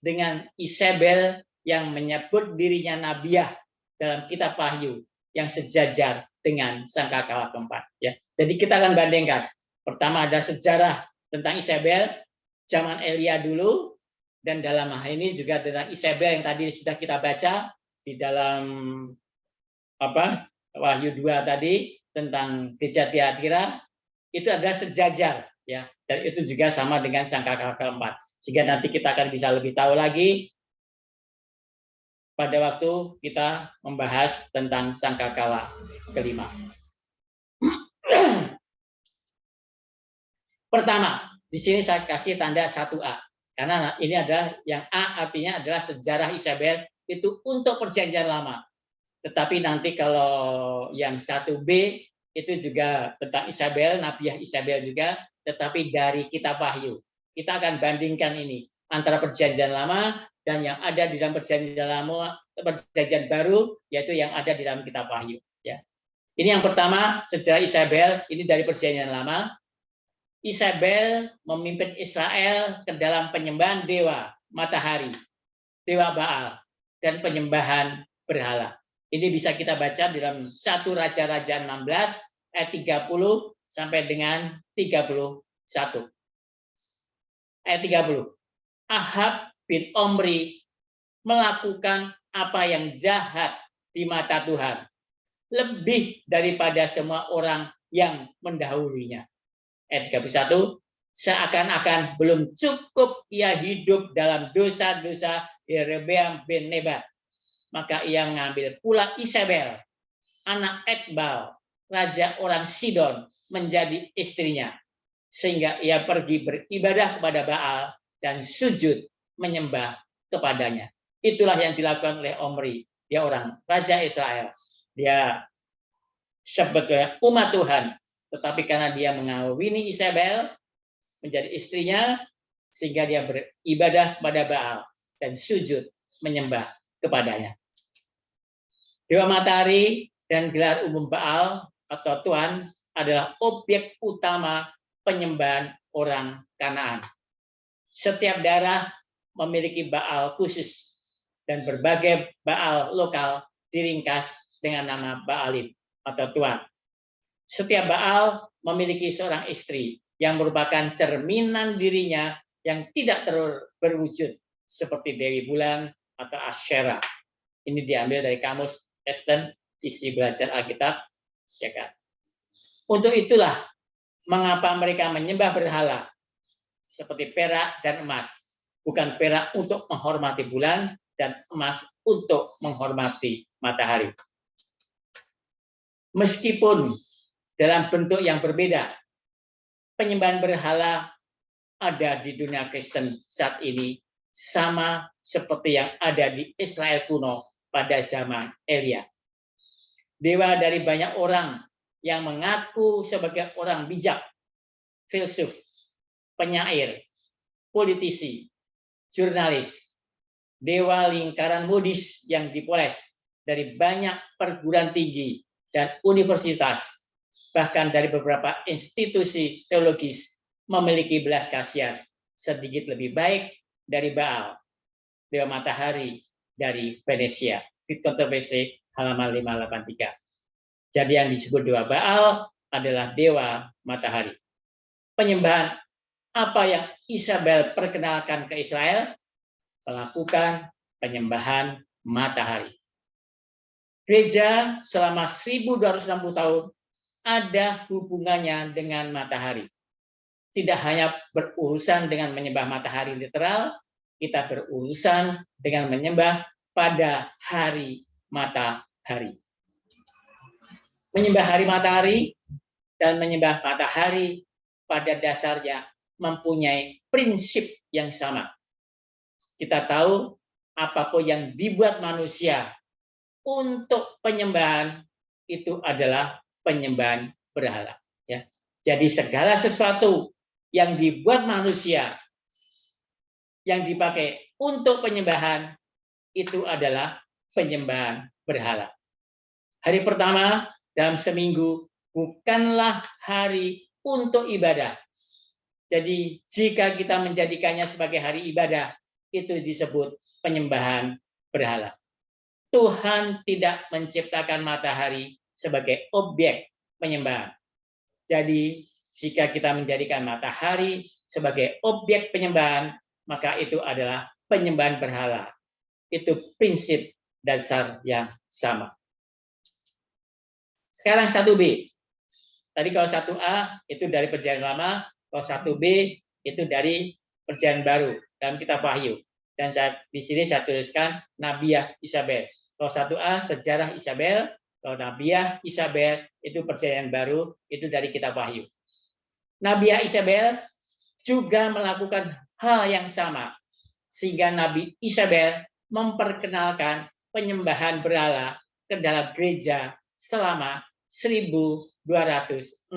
dengan Isabel yang menyebut dirinya nabiah dalam kitab Wahyu yang sejajar dengan sangkakala keempat. Ya, jadi kita akan bandingkan. Pertama ada sejarah tentang Isabel zaman Elia dulu, dan dalam hal ini juga tentang Isabel yang tadi sudah kita baca di dalam Wahyu 2 tadi tentang gereja Tiatira. Itu adalah sejajar, ya, dan itu juga sama dengan sangkakala keempat. Sehingga nanti kita akan bisa lebih tahu lagi pada waktu kita membahas tentang sangkakala kelima. Pertama, di sini saya kasih tanda 1A, karena ini adalah yang A, artinya adalah sejarah Isabel itu untuk Perjanjian Lama. Tetapi nanti kalau yang 1B itu juga tentang Isabel, nabiah Isabel juga, tetapi dari kitab Wahyu. Kita akan bandingkan ini antara Perjanjian Lama dan yang ada di dalam Perjanjian Lama, Perjanjian Baru, yaitu yang ada di dalam kitab Wahyu. Ya. Ini yang pertama, sejarah Isabel, ini dari Perjanjian Lama. Isabel memimpin Israel ke dalam penyembahan dewa matahari, dewa Baal, dan penyembahan berhala. Ini bisa kita baca di dalam 1 Raja-Raja 16 ayat 30 sampai dengan 31. Ayat 30. Ahab bin Omri melakukan apa yang jahat di mata Tuhan, lebih daripada semua orang yang mendahulunya. Ayat 31, seakan-akan belum cukup ia hidup dalam dosa-dosa Yerobeam bin Nebat, maka ia mengambil pula Isabel, anak Etbal, raja orang Sidon, menjadi istrinya, sehingga ia pergi beribadah kepada Baal dan sujud menyembah kepadanya. Itulah yang dilakukan oleh Omri, dia orang raja Israel. Dia sebetulnya umat Tuhan, tetapi karena dia mengawini Isabel menjadi istrinya, sehingga dia beribadah kepada Baal dan sujud menyembah kepadanya. Dewa matahari dan gelar umum Baal atau Tuhan adalah objek utama penyembahan orang Kanaan. Setiap daerah memiliki Baal khusus dan berbagai Baal lokal diringkas dengan nama Baalim atau Tuhan. Setiap Baal memiliki seorang istri yang merupakan cerminan dirinya yang tidak berwujud seperti Dewi Bulan atau Asyera. Ini diambil dari kamus Esten, isi belajar Alkitab, ya kan? Untuk itulah mengapa mereka menyembah berhala seperti perak dan emas, bukan perak untuk menghormati bulan dan emas untuk menghormati matahari. Meskipun dalam bentuk yang berbeda, penyembahan berhala ada di dunia Kristen saat ini sama seperti yang ada di Israel kuno pada zaman Elia. Dewa dari banyak orang yang mengaku sebagai orang bijak, filsuf, penyair, politisi, jurnalis, dewa lingkaran modis yang dipoles dari banyak perguruan tinggi dan universitas, bahkan dari beberapa institusi teologis, memiliki belas kasihan sedikit lebih baik dari Baal, dewa matahari dari Venesia. Di kontroversi halaman 583. Jadi yang disebut dewa Baal adalah dewa matahari. Penyembahan apa yang Isabel perkenalkan ke Israel? Melakukan penyembahan matahari. Gereja selama 1260 tahun ada hubungannya dengan matahari. Tidak hanya berurusan dengan menyembah matahari literal, kita berurusan dengan menyembah pada hari matahari. Menyembah hari matahari dan menyembah matahari pada dasarnya mempunyai prinsip yang sama. Kita tahu apapun yang dibuat manusia untuk penyembahan itu adalah penyembahan berhala. Ya. Jadi segala sesuatu yang dibuat manusia yang dipakai untuk penyembahan itu adalah penyembahan berhala. Hari pertama dalam seminggu bukanlah hari untuk ibadah. Jadi jika kita menjadikannya sebagai hari ibadah, itu disebut penyembahan berhala. Tuhan tidak menciptakan matahari sebagai objek penyembahan. Jadi jika kita menjadikan matahari sebagai objek penyembahan, maka itu adalah penyembahan berhala. Itu prinsip dasar yang sama. Sekarang 1B. Tadi kalau 1A itu dari Perjanjian Lama, kalau 1B itu dari Perjanjian Baru dalam kitab Wahyu. Dan di sini saya tuliskan Nabiah Isabel. Kalau 1A sejarah Isabel, kalau Nabiah Isabel itu Perjanjian Baru, itu dari kitab Wahyu. Nabiah Isabel juga melakukan hal yang sama, sehingga Nabi Isabel memperkenalkan penyembahan berhala ke dalam gereja selama 1260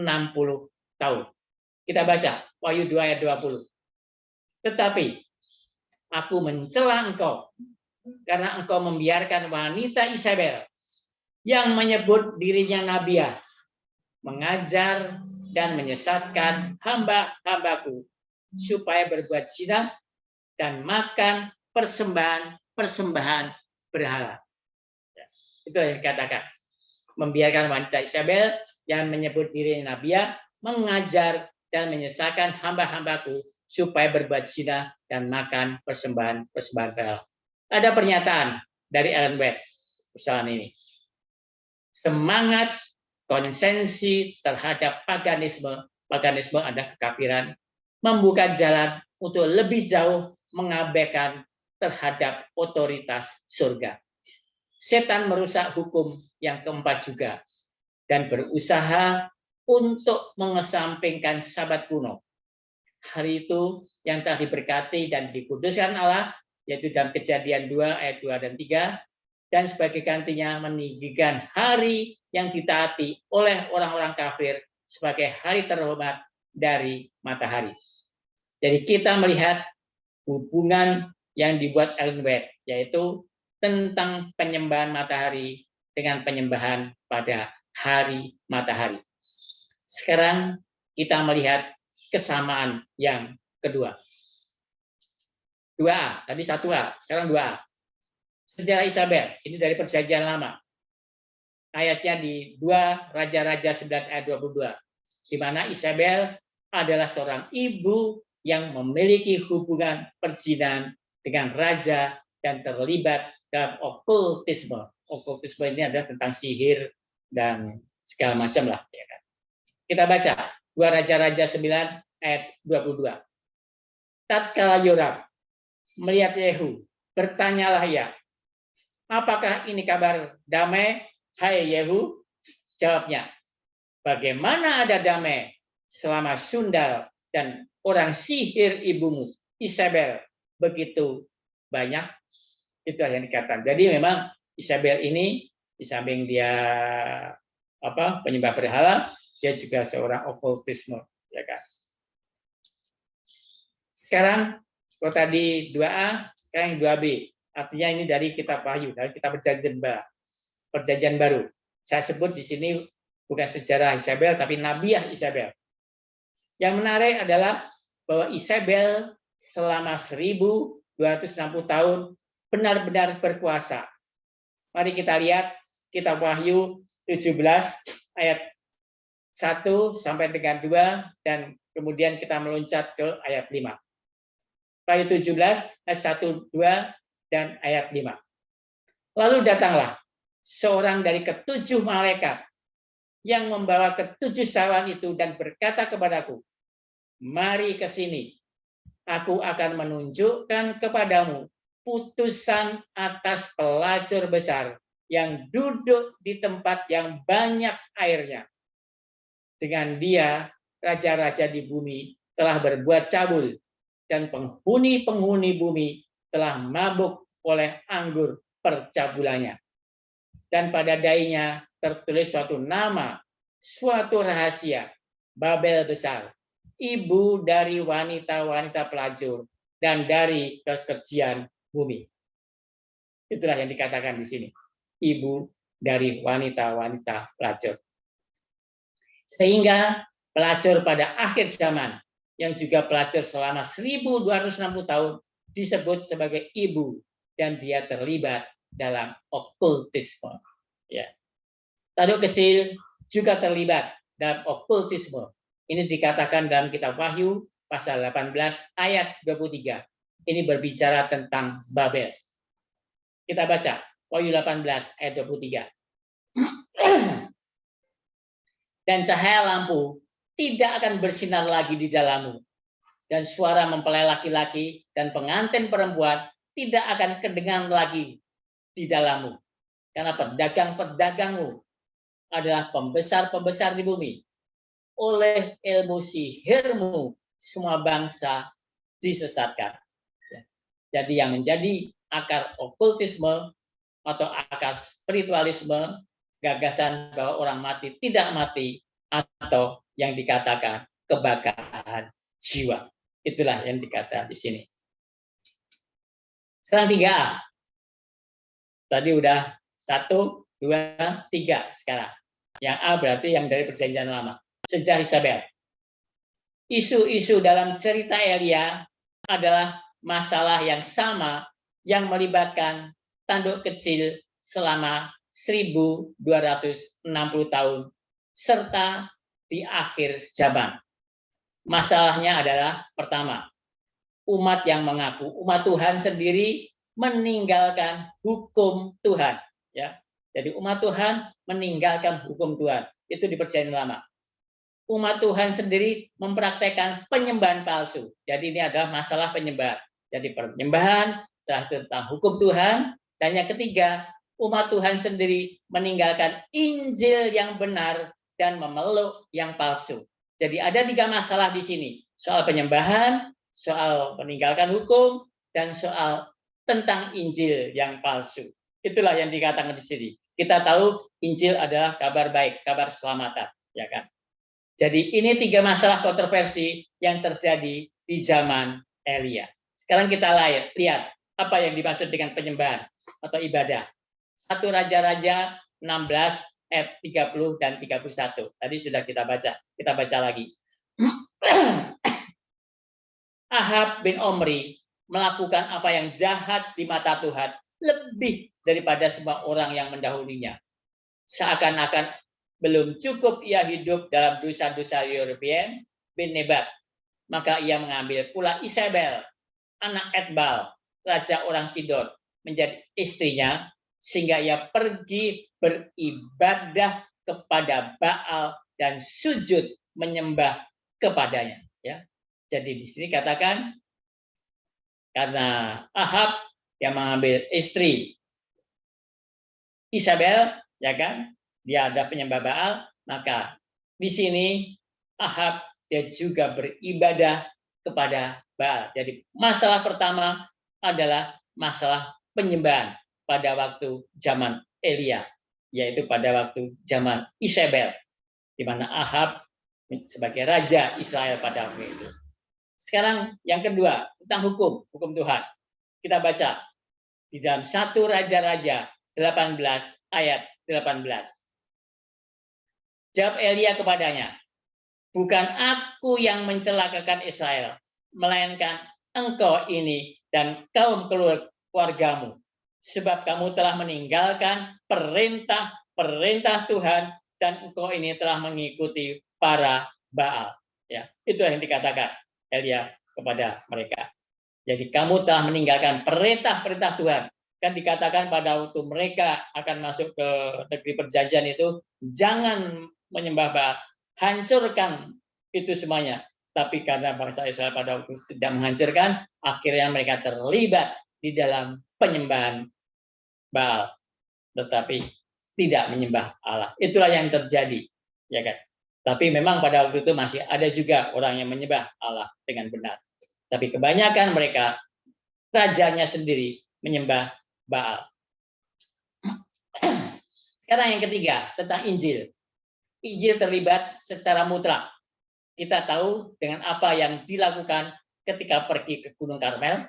tahun. Kita baca Wahyu 2 ayat 20. Tetapi aku mencela engkau karena engkau membiarkan wanita Isabel yang menyebut dirinya Nabiah mengajar dan menyesatkan hamba-hambaku supaya berbuat zina dan makan persembahan berhala. Itu yang dikatakan. Membiarkan wanita Isabel yang menyebut dirinya Nabiah mengajar dan menyesatkan hamba-hambaku supaya berbuat zina dan makan persembahan berhala. Ada pernyataan dari Ellen White persoalan ini. semangat konsensi terhadap paganisme. Paganisme ada kekafiran, membuka jalan untuk lebih jauh mengabaikan terhadap otoritas surga. Setan merusak hukum yang keempat juga dan berusaha untuk mengesampingkan Sabat kuno. Hari itu yang telah diberkati dan dikuduskan Allah, yaitu dalam Kejadian 2 ayat 2 dan 3, dan sebagai gantinya meninggikan hari yang ditaati oleh orang-orang kafir sebagai hari terhormat dari matahari. Jadi kita melihat hubungan yang dibuat Ellen White, yaitu tentang penyembahan matahari dengan penyembahan pada hari matahari. Sekarang kita melihat kesamaan yang kedua. 2A, tadi 1A, sekarang 2A. Sejarah Isabel, ini dari Perjanjian Lama. Ayatnya di 2 Raja-Raja 9 ayat 22. Di mana Isabel adalah seorang ibu yang memiliki hubungan perzinahan dengan raja dan terlibat dalam okultisme. Okultisme ini adalah tentang sihir dan segala macam lah. Ya kan? Kita baca 2 Raja-Raja 9 ayat 22. Tatkala Yoram melihat Yehu, bertanyalah ia, apakah ini kabar damai, hai Yehu? Jawabnya, bagaimana ada damai selama Sundal dan orang sihir ibumu, Isabel, begitu banyak? Itulah yang dikatakan. Jadi memang Isabel ini, di samping dia penyembah berhala, dia juga seorang okultisme. Ya kan? Sekarang, kalau tadi 2A, sekarang 2B. Artinya ini dari kitab Wahyu, dari kitab Perjanjian Baru. Saya sebut di sini bukan sejarah Isabel, tapi Nabiah Isabel. Yang menarik adalah bahwa Isabel selama 1260 tahun benar-benar berkuasa. Mari kita lihat kitab Wahyu 17 ayat 1 sampai dengan 2, dan kemudian kita meloncat ke ayat 5. Wahyu 17 ayat 1, 2, dan ayat 5. Lalu datanglah seorang dari ketujuh malaikat yang membawa ketujuh cawan itu dan berkata kepadaku, mari ke sini, aku akan menunjukkan kepadamu putusan atas pelacur besar yang duduk di tempat yang banyak airnya. Dengan dia, raja-raja di bumi telah berbuat cabul, dan penghuni-penghuni bumi telah mabuk oleh anggur percabulannya. Dan pada dainya tertulis suatu nama, suatu rahasia, Babel besar, ibu dari wanita-wanita pelacur dan dari kekejian bumi. Itulah yang dikatakan di sini, ibu dari wanita-wanita pelacur. Sehingga pelacur pada akhir zaman, yang juga pelacur selama 1260 tahun, disebut sebagai ibu, dan dia terlibat dalam okultisme. Ya. Tanduk kecil juga terlibat dalam okultisme. Ini dikatakan dalam kitab Wahyu pasal 18 ayat 23. Ini berbicara tentang Babel. Kita baca Wahyu 18 ayat 23. Dan cahaya lampu tidak akan bersinar lagi di dalammu, dan suara mempelai laki-laki dan pengantin perempuan tidak akan kedengar lagi di dalammu, karena pedagang-pedagangmu adalah pembesar-pembesar di bumi. Oleh ilmu sihirmu semua bangsa disesatkan. Jadi yang menjadi akar okultisme atau akar spiritualisme, gagasan bahwa orang mati tidak mati, atau yang dikatakan kebakaran jiwa. Itulah yang dikatakan di sini. Sekarang 3A. Tadi udah 1, 2, 3 sekarang. Yang A berarti yang dari Perjanjian Lama. Sejarah Isabel. Isu-isu dalam cerita Elia adalah masalah yang sama yang melibatkan tanduk kecil selama 1260 tahun serta di akhir zaman. Masalahnya adalah pertama, umat yang mengaku umat Tuhan sendiri meninggalkan hukum Tuhan, ya. Jadi umat Tuhan meninggalkan hukum Tuhan. Itu di Perjanjian Lama. Umat Tuhan sendiri mempraktekkan penyembahan palsu. Jadi ini adalah masalah penyembahan. Jadi penyembahan, setelah itu tentang hukum Tuhan, dan yang ketiga, umat Tuhan sendiri meninggalkan Injil yang benar dan memeluk yang palsu. Jadi ada 3 masalah di sini. Soal penyembahan, soal meninggalkan hukum, dan soal tentang Injil yang palsu. Itulah yang dikatakan di sini. Kita tahu Injil adalah kabar baik, kabar keselamatan, ya kan? Jadi ini 3 masalah kontroversi yang terjadi di zaman Elia. Sekarang kita lihat apa yang dimaksud dengan penyembahan atau ibadah. 1 Raja-Raja 16 ayat 30 dan 31. Tadi sudah kita baca. Kita baca lagi. Ahab bin Omri melakukan apa yang jahat di mata Tuhan lebih daripada semua orang yang mendahulunya. Seakan-akan belum cukup ia hidup dalam dosa-dosa Yerobeam bin Nebat, maka ia mengambil pula Isabel, anak Etbal, raja orang Sidon, menjadi istrinya, sehingga ia pergi beribadah kepada Baal dan sujud menyembah kepadanya. Ya, jadi di sini katakan karena Ahab yang mengambil istri Isabel, ya kan, dia ada penyembah Baal, maka di sini Ahab dia juga beribadah kepada Baal. Jadi masalah pertama adalah masalah penyembahan pada waktu zaman Elia, yaitu pada waktu zaman Isabel, di mana Ahab sebagai raja Israel pada waktu itu. Sekarang yang kedua tentang hukum Tuhan. Kita baca di dalam 1 Raja-Raja 18 ayat 18. Jawab Elia kepadanya, bukan aku yang mencelakakan Israel, melainkan engkau ini dan kaum keluargamu, sebab kamu telah meninggalkan perintah Tuhan dan engkau ini telah mengikuti para Baal. Ya, itu yang dikatakan Elia kepada mereka. Jadi kamu telah meninggalkan perintah Tuhan. Kan dikatakan pada waktu mereka akan masuk ke negeri perjanjian itu, jangan menyembah Baal, hancurkan itu semuanya. Tapi karena bangsa Israel pada waktu tidak menghancurkan, akhirnya mereka terlibat di dalam penyembahan Baal, tetapi tidak menyembah Allah. Itulah yang terjadi, ya kan? Tapi memang pada waktu itu masih ada juga orang yang menyembah Allah dengan benar. Tapi kebanyakan mereka, rajanya sendiri menyembah Baal. Sekarang yang ketiga, tentang Injil. Injil terlibat secara mutlak. Kita tahu dengan apa yang dilakukan ketika pergi ke Gunung Karmel.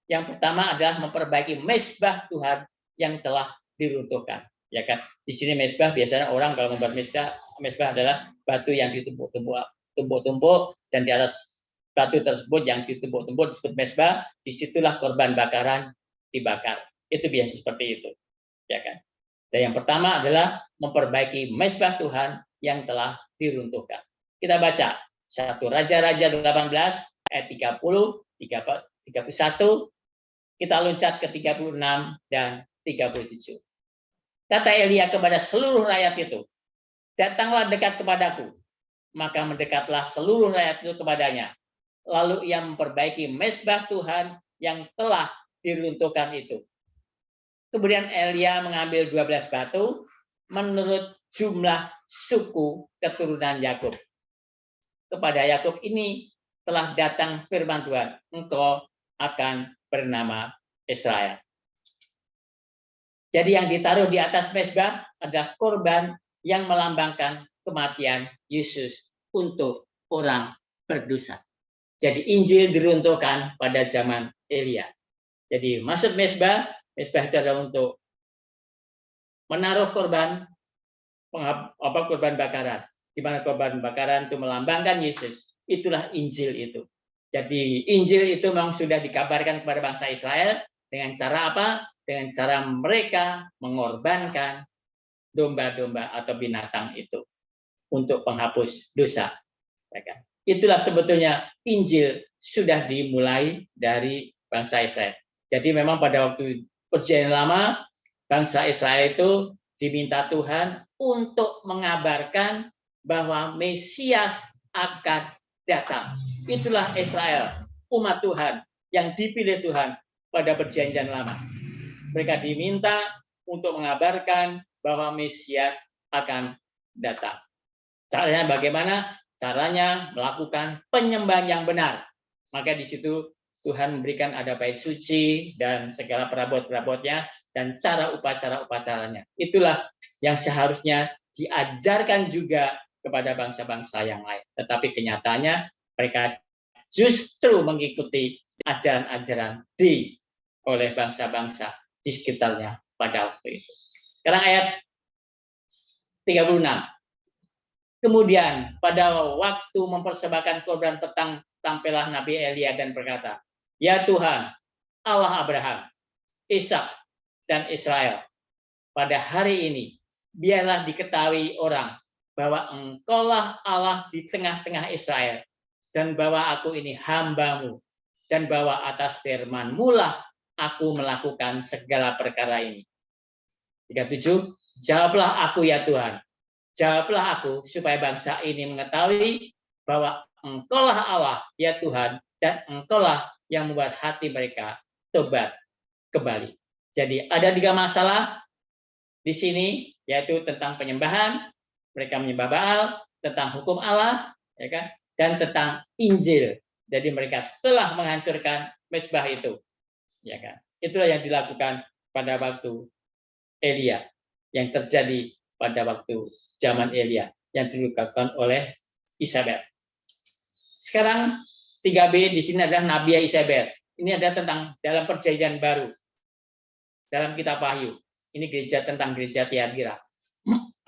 Yang pertama adalah memperbaiki mezbah Tuhan yang telah diruntuhkan. Ya kan? Di sini mezbah biasanya orang kalau membuat mezbah adalah batu yang ditumpuk-tumpuk dan di atas batu tersebut yang ditumpuk-tumpuk disebut mezbah. Disitulah korban bakaran dibakar. Itu biasa seperti itu. Ya kan? Dan yang pertama adalah memperbaiki mezbah Tuhan yang telah diruntuhkan. Kita baca 1 Raja-Raja 18 ayat 30, 31, kita loncat ke 36 dan 37. Kata Elia kepada seluruh rakyat itu, datanglah dekat kepadaku. Maka mendekatlah seluruh rakyat itu kepadanya. Lalu ia memperbaiki mezbah Tuhan yang telah diruntuhkan itu. Kemudian Elia mengambil 12 batu menurut jumlah suku keturunan Yakub. Kepada Yakub ini telah datang firman Tuhan, engkau akan bernama Israel. Jadi yang ditaruh di atas mezbah adalah korban yang melambangkan kematian Yesus untuk orang berdosa. Jadi Injil diruntuhkan pada zaman Elia. Jadi maksud mezbah itu adalah untuk menaruh korban bakaran. Di mana korban bakaran itu melambangkan Yesus. Itulah Injil itu. Jadi Injil itu memang sudah dikabarkan kepada bangsa Israel dengan cara apa? Dengan cara mereka mengorbankan domba-domba atau binatang itu untuk penghapus dosa. Itulah sebetulnya Injil sudah dimulai dari bangsa Israel. Jadi memang pada waktu Perjanjian Lama, bangsa Israel itu diminta Tuhan untuk mengabarkan bahwa Mesias akan datang. Itulah Israel, umat Tuhan yang dipilih Tuhan pada perjanjian lama. Mereka diminta untuk mengabarkan bahwa Mesias akan datang. Caranya bagaimana? Caranya melakukan penyembahan yang benar. Maka di situ Tuhan memberikan ada bait suci dan segala perabot-perabotnya dan cara upacara-upacaranya. Itulah yang seharusnya diajarkan juga kepada bangsa-bangsa yang lain. Tetapi kenyataannya mereka justru mengikuti ajaran-ajaran oleh bangsa-bangsa di sekitarnya pada waktu itu. Sekarang ayat 36. Kemudian pada waktu mempersembahkan korban petang, tampillah Nabi Elia dan berkata, "Ya Tuhan, Allah Abraham, Ishak, dan Israel, pada hari ini biarlah diketahui orang bahwa Engkaulah Allah di tengah-tengah Israel, dan bahwa aku ini hamba-Mu, dan bahwa atas firman-Mu lah aku melakukan segala perkara ini." 37, jawablah aku ya Tuhan, jawablah aku supaya bangsa ini mengetahui bahwa Engkaulah Allah ya Tuhan, dan Engkaulah yang membuat hati mereka tobat kembali. Jadi ada 3 masalah di sini, yaitu tentang penyembahan, mereka menyembah Baal, tentang hukum Allah, ya kan, dan tentang Injil. Jadi mereka telah menghancurkan mezbah itu, ya kan. Itulah yang dilakukan pada waktu Elia, yang terjadi pada waktu zaman Elia, yang dilakukan oleh Isabel. Sekarang 3B di sini adalah Nabi Isabel. Ini ada tentang dalam perjanjian baru, dalam kitab Wahyu. Ini gereja tentang gereja Tiatira.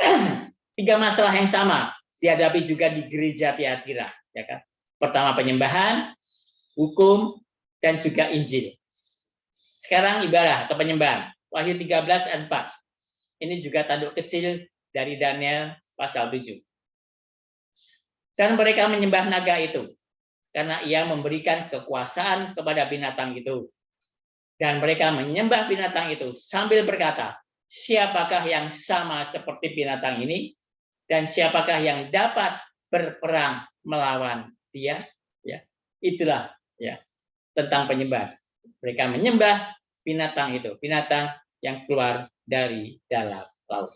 3 masalah yang sama dihadapi juga di gereja Tiatira, ya kan? Pertama penyembahan, hukum, dan juga Injil. Sekarang ibadah atau penyembahan. Wahyu 13 ayat 4. Ini juga tanduk kecil dari Daniel pasal 7. Dan mereka menyembah naga itu, karena ia memberikan kekuasaan kepada binatang itu. Dan mereka menyembah binatang itu sambil berkata, siapakah yang sama seperti binatang ini? Dan siapakah yang dapat berperang melawan dia? Ya, itulah ya tentang penyembah. Mereka menyembah binatang itu, binatang yang keluar dari dalam laut.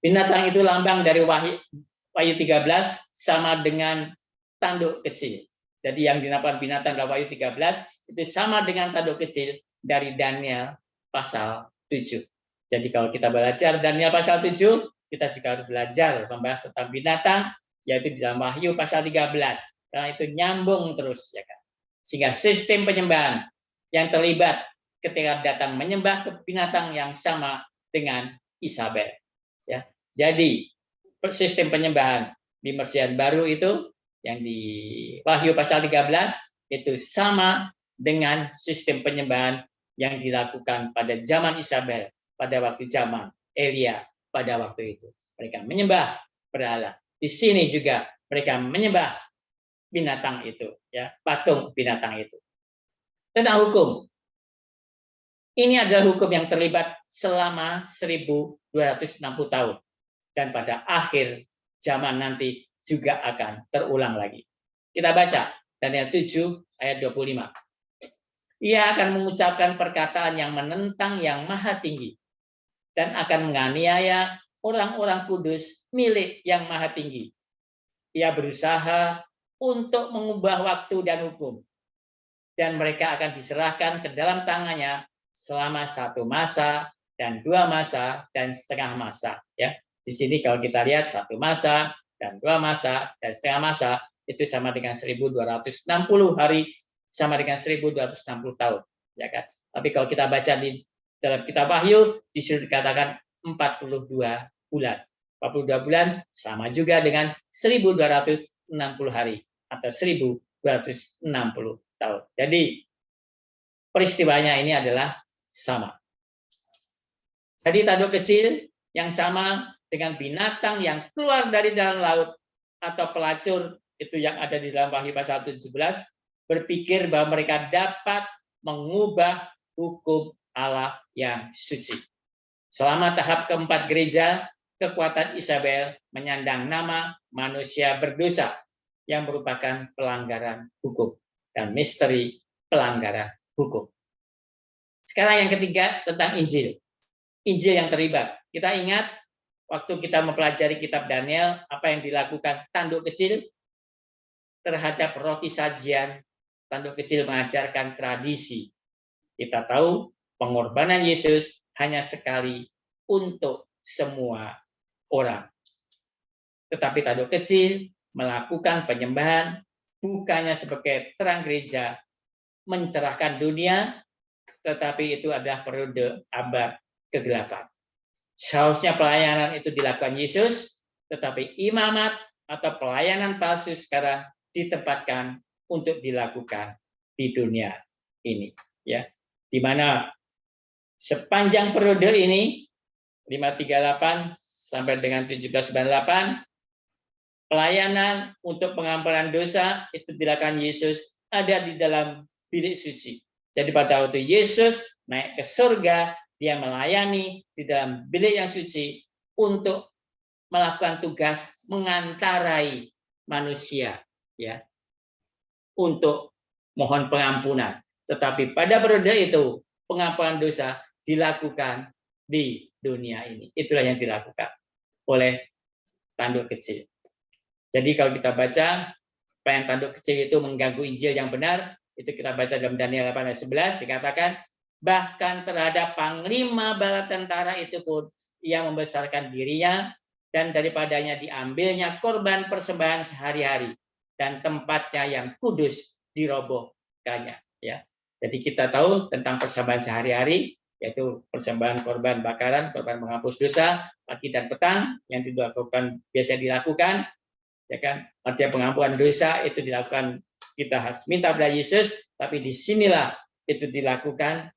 Binatang itu lambang dari Wahyu 13 sama dengan tanduk kecil. Jadi yang dinamakan binatang dalam Wahyu 13 itu sama dengan tanduk kecil dari Daniel pasal 7. Jadi kalau kita belajar Daniel pasal 7, kita juga harus belajar membahas tentang binatang, yaitu di dalam Wahyu pasal 13. Karena itu nyambung terus, ya kan. Sehingga sistem penyembahan yang terlibat ketika datang menyembah ke binatang yang sama dengan Isabel. Ya, jadi sistem penyembahan di perjanjian baru itu yang di Wahyu pasal 13 itu sama dengan sistem penyembahan yang dilakukan pada zaman Isabel, pada waktu zaman Elia, pada waktu itu. Mereka menyembah berhala. Di sini juga mereka menyembah binatang itu, ya, patung binatang itu. Tentang hukum. Ini adalah hukum yang terlibat selama 1260 tahun. Dan pada akhir zaman nanti juga akan terulang lagi. Kita baca Daniel 7 ayat 25. Ia akan mengucapkan perkataan yang menentang yang maha tinggi dan akan menganiaya orang-orang kudus milik yang maha tinggi. Ia berusaha untuk mengubah waktu dan hukum. Dan mereka akan diserahkan ke dalam tangannya selama 1 masa dan 2 masa dan setengah masa. Ya, di sini kalau kita lihat 1 masa dan 2 masa dan setengah masa itu sama dengan 1260 hari, sama dengan 1260 tahun, ya kan? Tapi kalau kita baca di dalam kitab Wahyu disuruh dikatakan 42 bulan. 42 bulan sama juga dengan 1260 hari atau 1260 tahun. Jadi peristiwanya ini adalah sama. Jadi tanduk kecil yang sama dengan binatang yang keluar dari dalam laut atau pelacur itu yang ada di dalam Wahyu pasal 17 berpikir bahwa mereka dapat mengubah hukum Allah yang suci. Selama tahap keempat gereja, kekuatan Isabel menyandang nama manusia berdosa yang merupakan pelanggaran hukum dan misteri pelanggaran hukum. Sekarang yang ketiga tentang Injil. Injil yang terlibat. Kita ingat waktu kita mempelajari kitab Daniel, apa yang dilakukan tanduk kecil terhadap roti sajian. Tanduk kecil mengajarkan tradisi. Kita tahu pengorbanan Yesus hanya sekali untuk semua orang. Tetapi tanduk kecil melakukan penyembahan bukannya sebagai terang gereja mencerahkan dunia, tetapi itu adalah periode abad kegelapan. Seharusnya pelayanan itu dilakukan Yesus, tetapi imamat atau pelayanan palsu sekarang ditempatkan untuk dilakukan di dunia ini, ya. Di mana sepanjang periode ini 538 sampai dengan 1798 pelayanan untuk pengampunan dosa itu dilakukan Yesus ada di dalam bilik suci. Jadi pada waktu Yesus naik ke surga, dia melayani di dalam bilik yang suci untuk melakukan tugas mengantarai manusia, ya, untuk mohon pengampunan. Tetapi pada periode itu pengampunan dosa dilakukan di dunia ini. Itulah yang dilakukan oleh tanduk kecil. Jadi kalau kita baca yang tanduk kecil itu mengganggu Injil yang benar, itu kita baca dalam Daniel 8 ayat 11 dikatakan bahkan terhadap panglima bala tentara itu pun ia membesarkan dirinya dan daripadanya diambilnya korban persembahan sehari-hari dan tempatnya yang kudus dirobohkannya, ya. Jadi kita tahu tentang persembahan sehari-hari, yaitu persembahan korban bakaran, korban menghapus dosa pagi dan petang yang biasa dilakukan, ya kan. Artinya pengampunan dosa itu dilakukan, kita harus minta pada Yesus, tapi disinilah itu dilakukan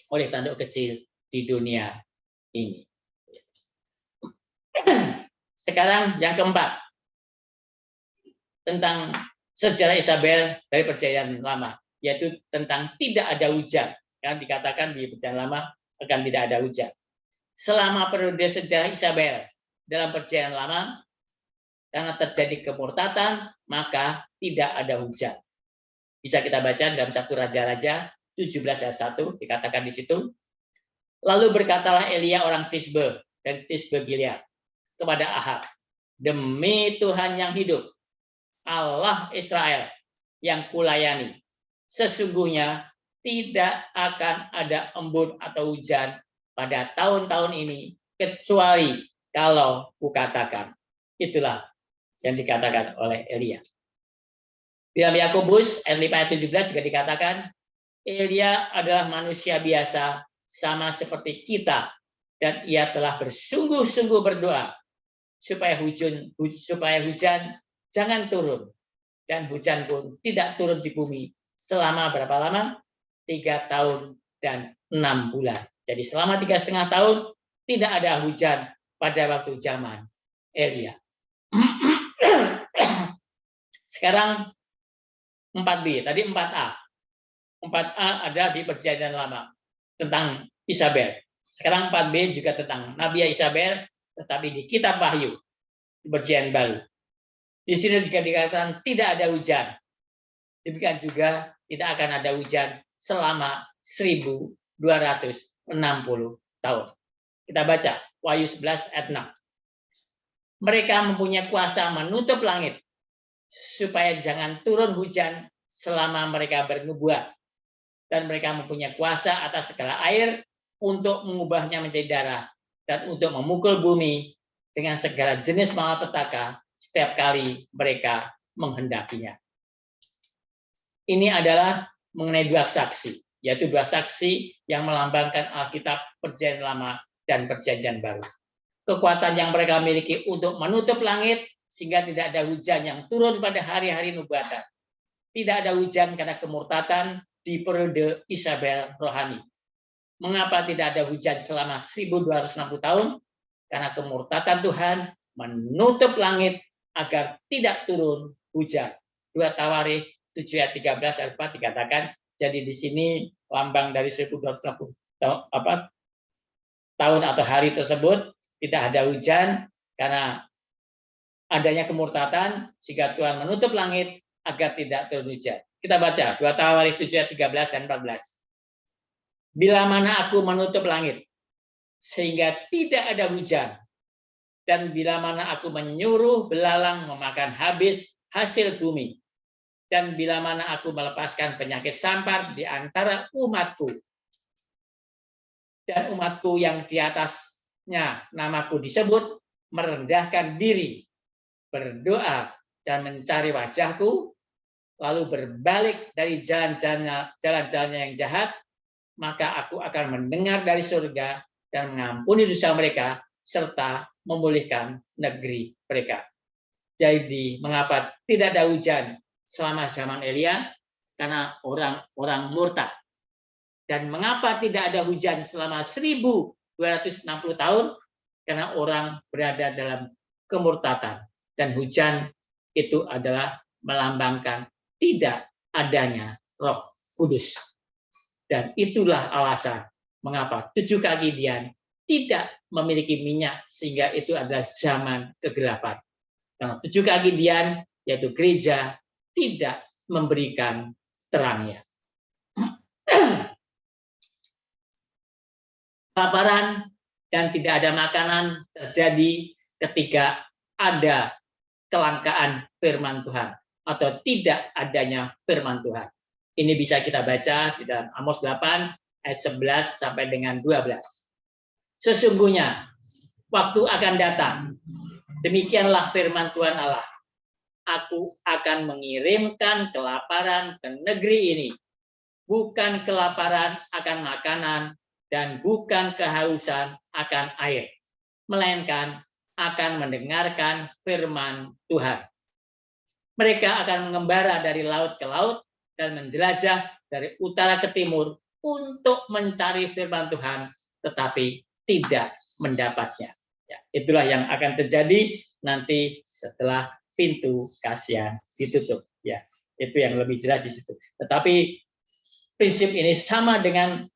oleh tanduk kecil di dunia ini. Sekarang yang keempat, tentang sejarah Isabel dari Perjanjian Lama, yaitu tentang tidak ada hujan. Yang dikatakan di Perjanjian Lama akan tidak ada hujan. Selama periode sejarah Isabel dalam Perjanjian Lama, karena terjadi kemurtatan, maka tidak ada hujan. Bisa kita baca dalam 1 Raja-Raja 17 ayat 1, dikatakan di situ. Lalu berkatalah Elia orang Tisbe dari Tisbe Gilead kepada Ahab, demi Tuhan yang hidup, Allah Israel yang kulayani, sesungguhnya tidak akan ada embun atau hujan pada tahun-tahun ini, kecuali kalau kukatakan. Itulah yang dikatakan oleh Elia. Di dalam Yakobus ayat 5 ayat 17 juga dikatakan, Elia adalah manusia biasa sama seperti kita, dan ia telah bersungguh-sungguh berdoa supaya hujan jangan turun, dan hujan pun tidak turun di bumi selama berapa lama? 3 tahun dan 6 bulan. Jadi selama 3,5 tahun tidak ada hujan pada waktu zaman Elia. Sekarang 4B, tadi 4A. 4A ada di Perjanjian Lama tentang Isabel. Sekarang 4B juga tentang Nabi Isabel, tetapi di Kitab Wahyu di Perjanjian Baru. Di sini juga dikatakan tidak ada hujan. Demikian juga tidak akan ada hujan selama 1260 tahun. Kita baca Wahyu 11 ayat 6. Mereka mempunyai kuasa menutup langit supaya jangan turun hujan selama mereka bernubuat, dan mereka mempunyai kuasa atas segala air untuk mengubahnya menjadi darah dan untuk memukul bumi dengan segala jenis malapetaka setiap kali mereka menghendakinya. Ini adalah mengenai 2 saksi, yaitu 2 saksi yang melambangkan Alkitab Perjanjian Lama dan Perjanjian Baru. Kekuatan yang mereka miliki untuk menutup langit sehingga tidak ada hujan yang turun pada hari-hari nubuatan. Tidak ada hujan karena kemurtatan di periode Isabel rohani. Mengapa tidak ada hujan selama 1260 tahun? Karena kemurtatan Tuhan menutup langit agar tidak turun hujan. 2 Tawarikh 7 ayat 13 ayat 4 dikatakan, jadi di sini lambang dari 1260 tahun, tahun atau hari tersebut tidak ada hujan karena adanya kemurtatan, sehingga Tuhan menutup langit agar tidak turun hujan. Kita baca 2 Tawarikh 7 ayat 13 dan 14. Bila mana aku menutup langit sehingga tidak ada hujan, dan bila mana aku menyuruh belalang memakan habis hasil bumi, dan bila mana aku melepaskan penyakit sampar di antara umatku, dan umatku yang di atasnya namaku disebut merendahkan diri, berdoa, dan mencari wajahku, lalu berbalik dari jalan-jalannya yang jahat, maka aku akan mendengar dari surga dan mengampuni dosa mereka, serta memulihkan negeri mereka. Jadi, mengapa tidak ada hujan selama zaman Elia? Karena orang-orang murtad. Dan mengapa tidak ada hujan selama 1260 tahun? Karena orang berada dalam kemurtatan. Dan hujan itu adalah melambangkan tidak adanya Roh Kudus. Dan itulah alasan mengapa 7 kaki Dian tidak memiliki minyak, sehingga itu adalah zaman kegelapan. Karena 7 kaki Dian, yaitu gereja, tidak memberikan terangnya. Kelaparan dan tidak ada makanan terjadi ketika ada kelangkaan firman Tuhan atau tidak adanya firman Tuhan. Ini bisa kita baca di dalam Amos 8 ayat 11 sampai dengan 12. Sesungguhnya waktu akan datang, demikianlah firman Tuhan Allah. Aku akan mengirimkan kelaparan ke negeri ini, bukan kelaparan akan makanan dan bukan kehausan akan air, melainkan akan mendengarkan firman Tuhan. Mereka akan mengembara dari laut ke laut dan menjelajah dari utara ke timur untuk mencari firman Tuhan, tetapi tidak mendapatnya. Ya, itulah yang akan terjadi nanti setelah pintu kasihan ditutup. Ya, itu yang lebih jelas di situ. Tetapi prinsip ini sama dengan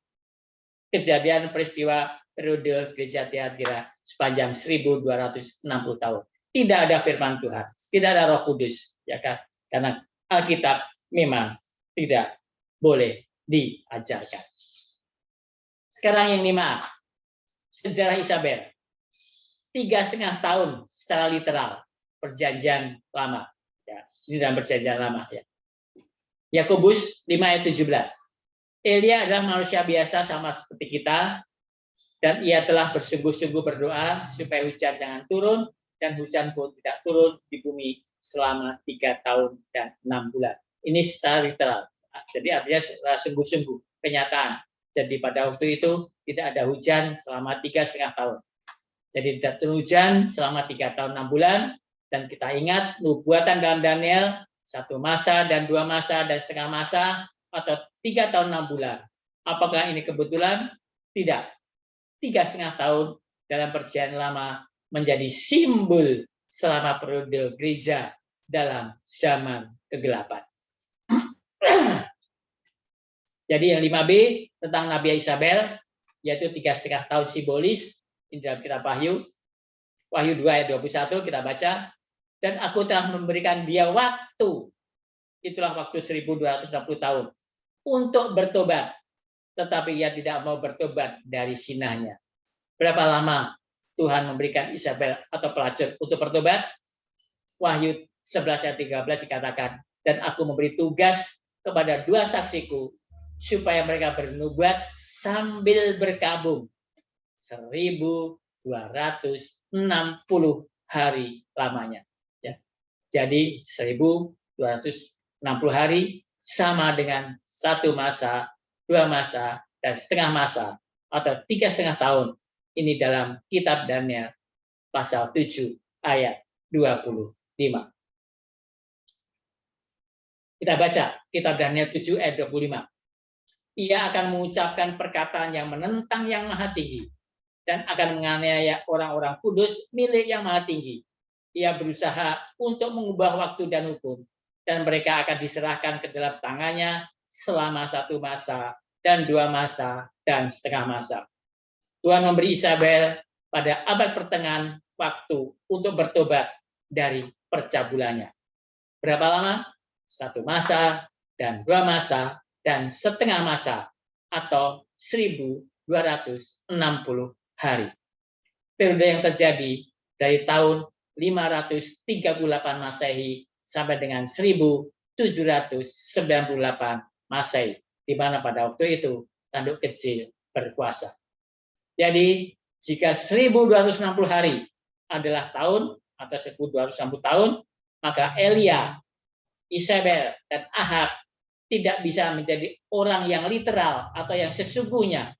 kejadian peristiwa periode gereja Tiatira sepanjang 1260 tahun. Tidak ada firman Tuhan, tidak ada Roh Kudus, ya kan? Karena Alkitab memang tidak boleh diajarkan. Sekarang yang 5, sejarah Isabel. 3,5 tahun secara literal perjanjian lama. Ya, ini dalam perjanjian lama. Ya. Yakobus 5 ayat 17. Elia adalah manusia biasa sama seperti kita, dan ia telah bersungguh-sungguh berdoa supaya hujan jangan turun, dan hujan pun tidak turun di bumi selama 3 tahun dan 6 bulan. Ini secara literal. Jadi artinya sungguh-sungguh kenyataan. Jadi pada waktu itu tidak ada hujan selama 3,5 tahun. Jadi tidak turun hujan selama 3 tahun 6 bulan. Dan kita ingat nubuatan dalam Daniel 1 masa dan 2 masa dan setengah masa, atau 3 tahun 6 bulan. Apakah ini kebetulan? Tidak. 3,5 tahun dalam perjanjian lama menjadi simbol selama periode gereja dalam zaman kegelapan. Jadi yang 5B tentang Nabi Isabel, yaitu 3,5 tahun simbolis, ini dalam kitab Wahyu. Wahyu 2 ayat 21 kita baca. Dan aku telah memberikan dia waktu, itulah waktu 1260 tahun, untuk bertobat, tetapi ia tidak mau bertobat dari sinahnya. Berapa lama Tuhan memberikan Isabel atau pelacur untuk bertobat? Wahyu 11 ayat 13 dikatakan, dan aku memberi tugas kepada 2 saksiku supaya mereka bernubuat sambil berkabung 1260 hari lamanya. Ya. Jadi 1260 hari sama dengan 1 masa, 2 masa, dan setengah masa, atau 3,5 tahun. Ini dalam kitab Daniel pasal 7 ayat 25. Kita baca kitab Daniel 7 ayat 25. Ia akan mengucapkan perkataan yang menentang yang maha tinggi dan akan menganiaya orang-orang kudus milik yang maha tinggi. Ia berusaha untuk mengubah waktu dan hukum, dan mereka akan diserahkan ke dalam tangannya selama 1 masa dan 2 masa dan setengah masa. Tuhan memberi Isabel pada abad pertengahan waktu untuk bertobat dari percabulannya. Berapa lama? 1 masa, dan 2 masa, dan setengah masa, atau 1260 hari. Periode yang terjadi dari tahun 538 Masehi sampai dengan 1798 Masehi, di mana pada waktu itu tanduk kecil berkuasa. Jadi jika 1260 hari adalah tahun atau 1260 tahun, maka Elia, Isabel, dan Ahab tidak bisa menjadi orang yang literal atau yang sesungguhnya,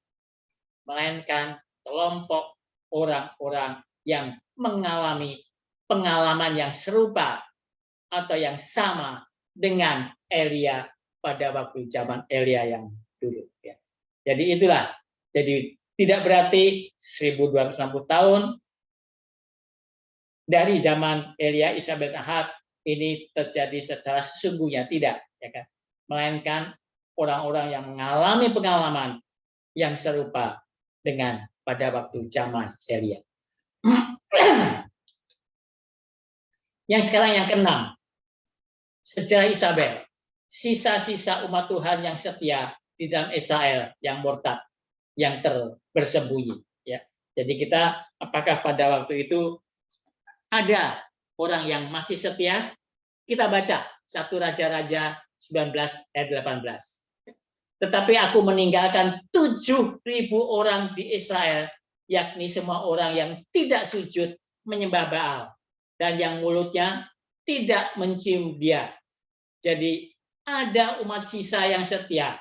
melainkan kelompok orang-orang yang mengalami pengalaman yang serupa atau yang sama dengan Elia pada waktu zaman Elia yang dulu. Jadi itulah. Jadi tidak berarti 1260 tahun dari zaman Elia, Isabel, Ahab ini terjadi secara sesungguhnya, tidak, ya kan? Melainkan orang-orang yang mengalami pengalaman yang serupa dengan pada waktu zaman Elia. Yang sekarang yang keenam, sejarah Isabel, sisa-sisa umat Tuhan yang setia di dalam Israel yang murtad, yang bersembunyi. Ya. Jadi kita, apakah pada waktu itu ada orang yang masih setia? Kita baca 1 Raja-Raja 19 ayat 18. Tetapi aku meninggalkan 7.000 orang di Israel, yakni semua orang yang tidak sujud menyembah Baal, dan yang mulutnya tidak mencium dia. Jadi ada umat sisa yang setia,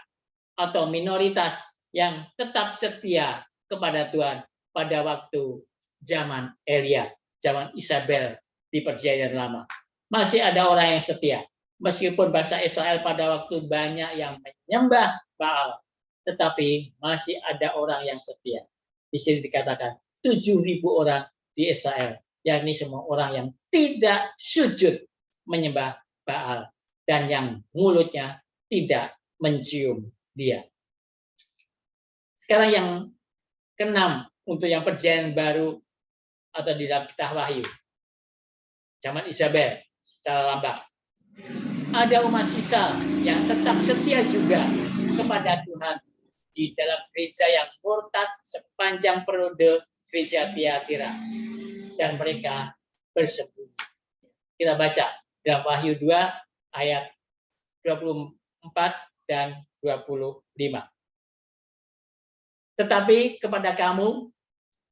atau minoritas yang tetap setia kepada Tuhan pada waktu zaman Elia, zaman Isabel di Perjanjian Lama. Masih ada orang yang setia. Meskipun bangsa Israel pada waktu banyak yang menyembah Baal, tetapi masih ada orang yang setia. Di sini dikatakan 7.000 orang di Israel, yakni semua orang yang tidak sujud menyembah Baal dan yang mulutnya tidak mencium dia. Sekarang yang keenam untuk yang perjanjian baru atau di dalam kitab Wahyu, zaman Isabel secara lambat. Ada umat sisa yang tetap setia juga kepada Tuhan di dalam gereja yang murtad sepanjang periode gereja Tiatira, dan mereka bersembunyi. Kita baca dalam Wahyu 2 ayat 24 dan 25. Tetapi kepada kamu,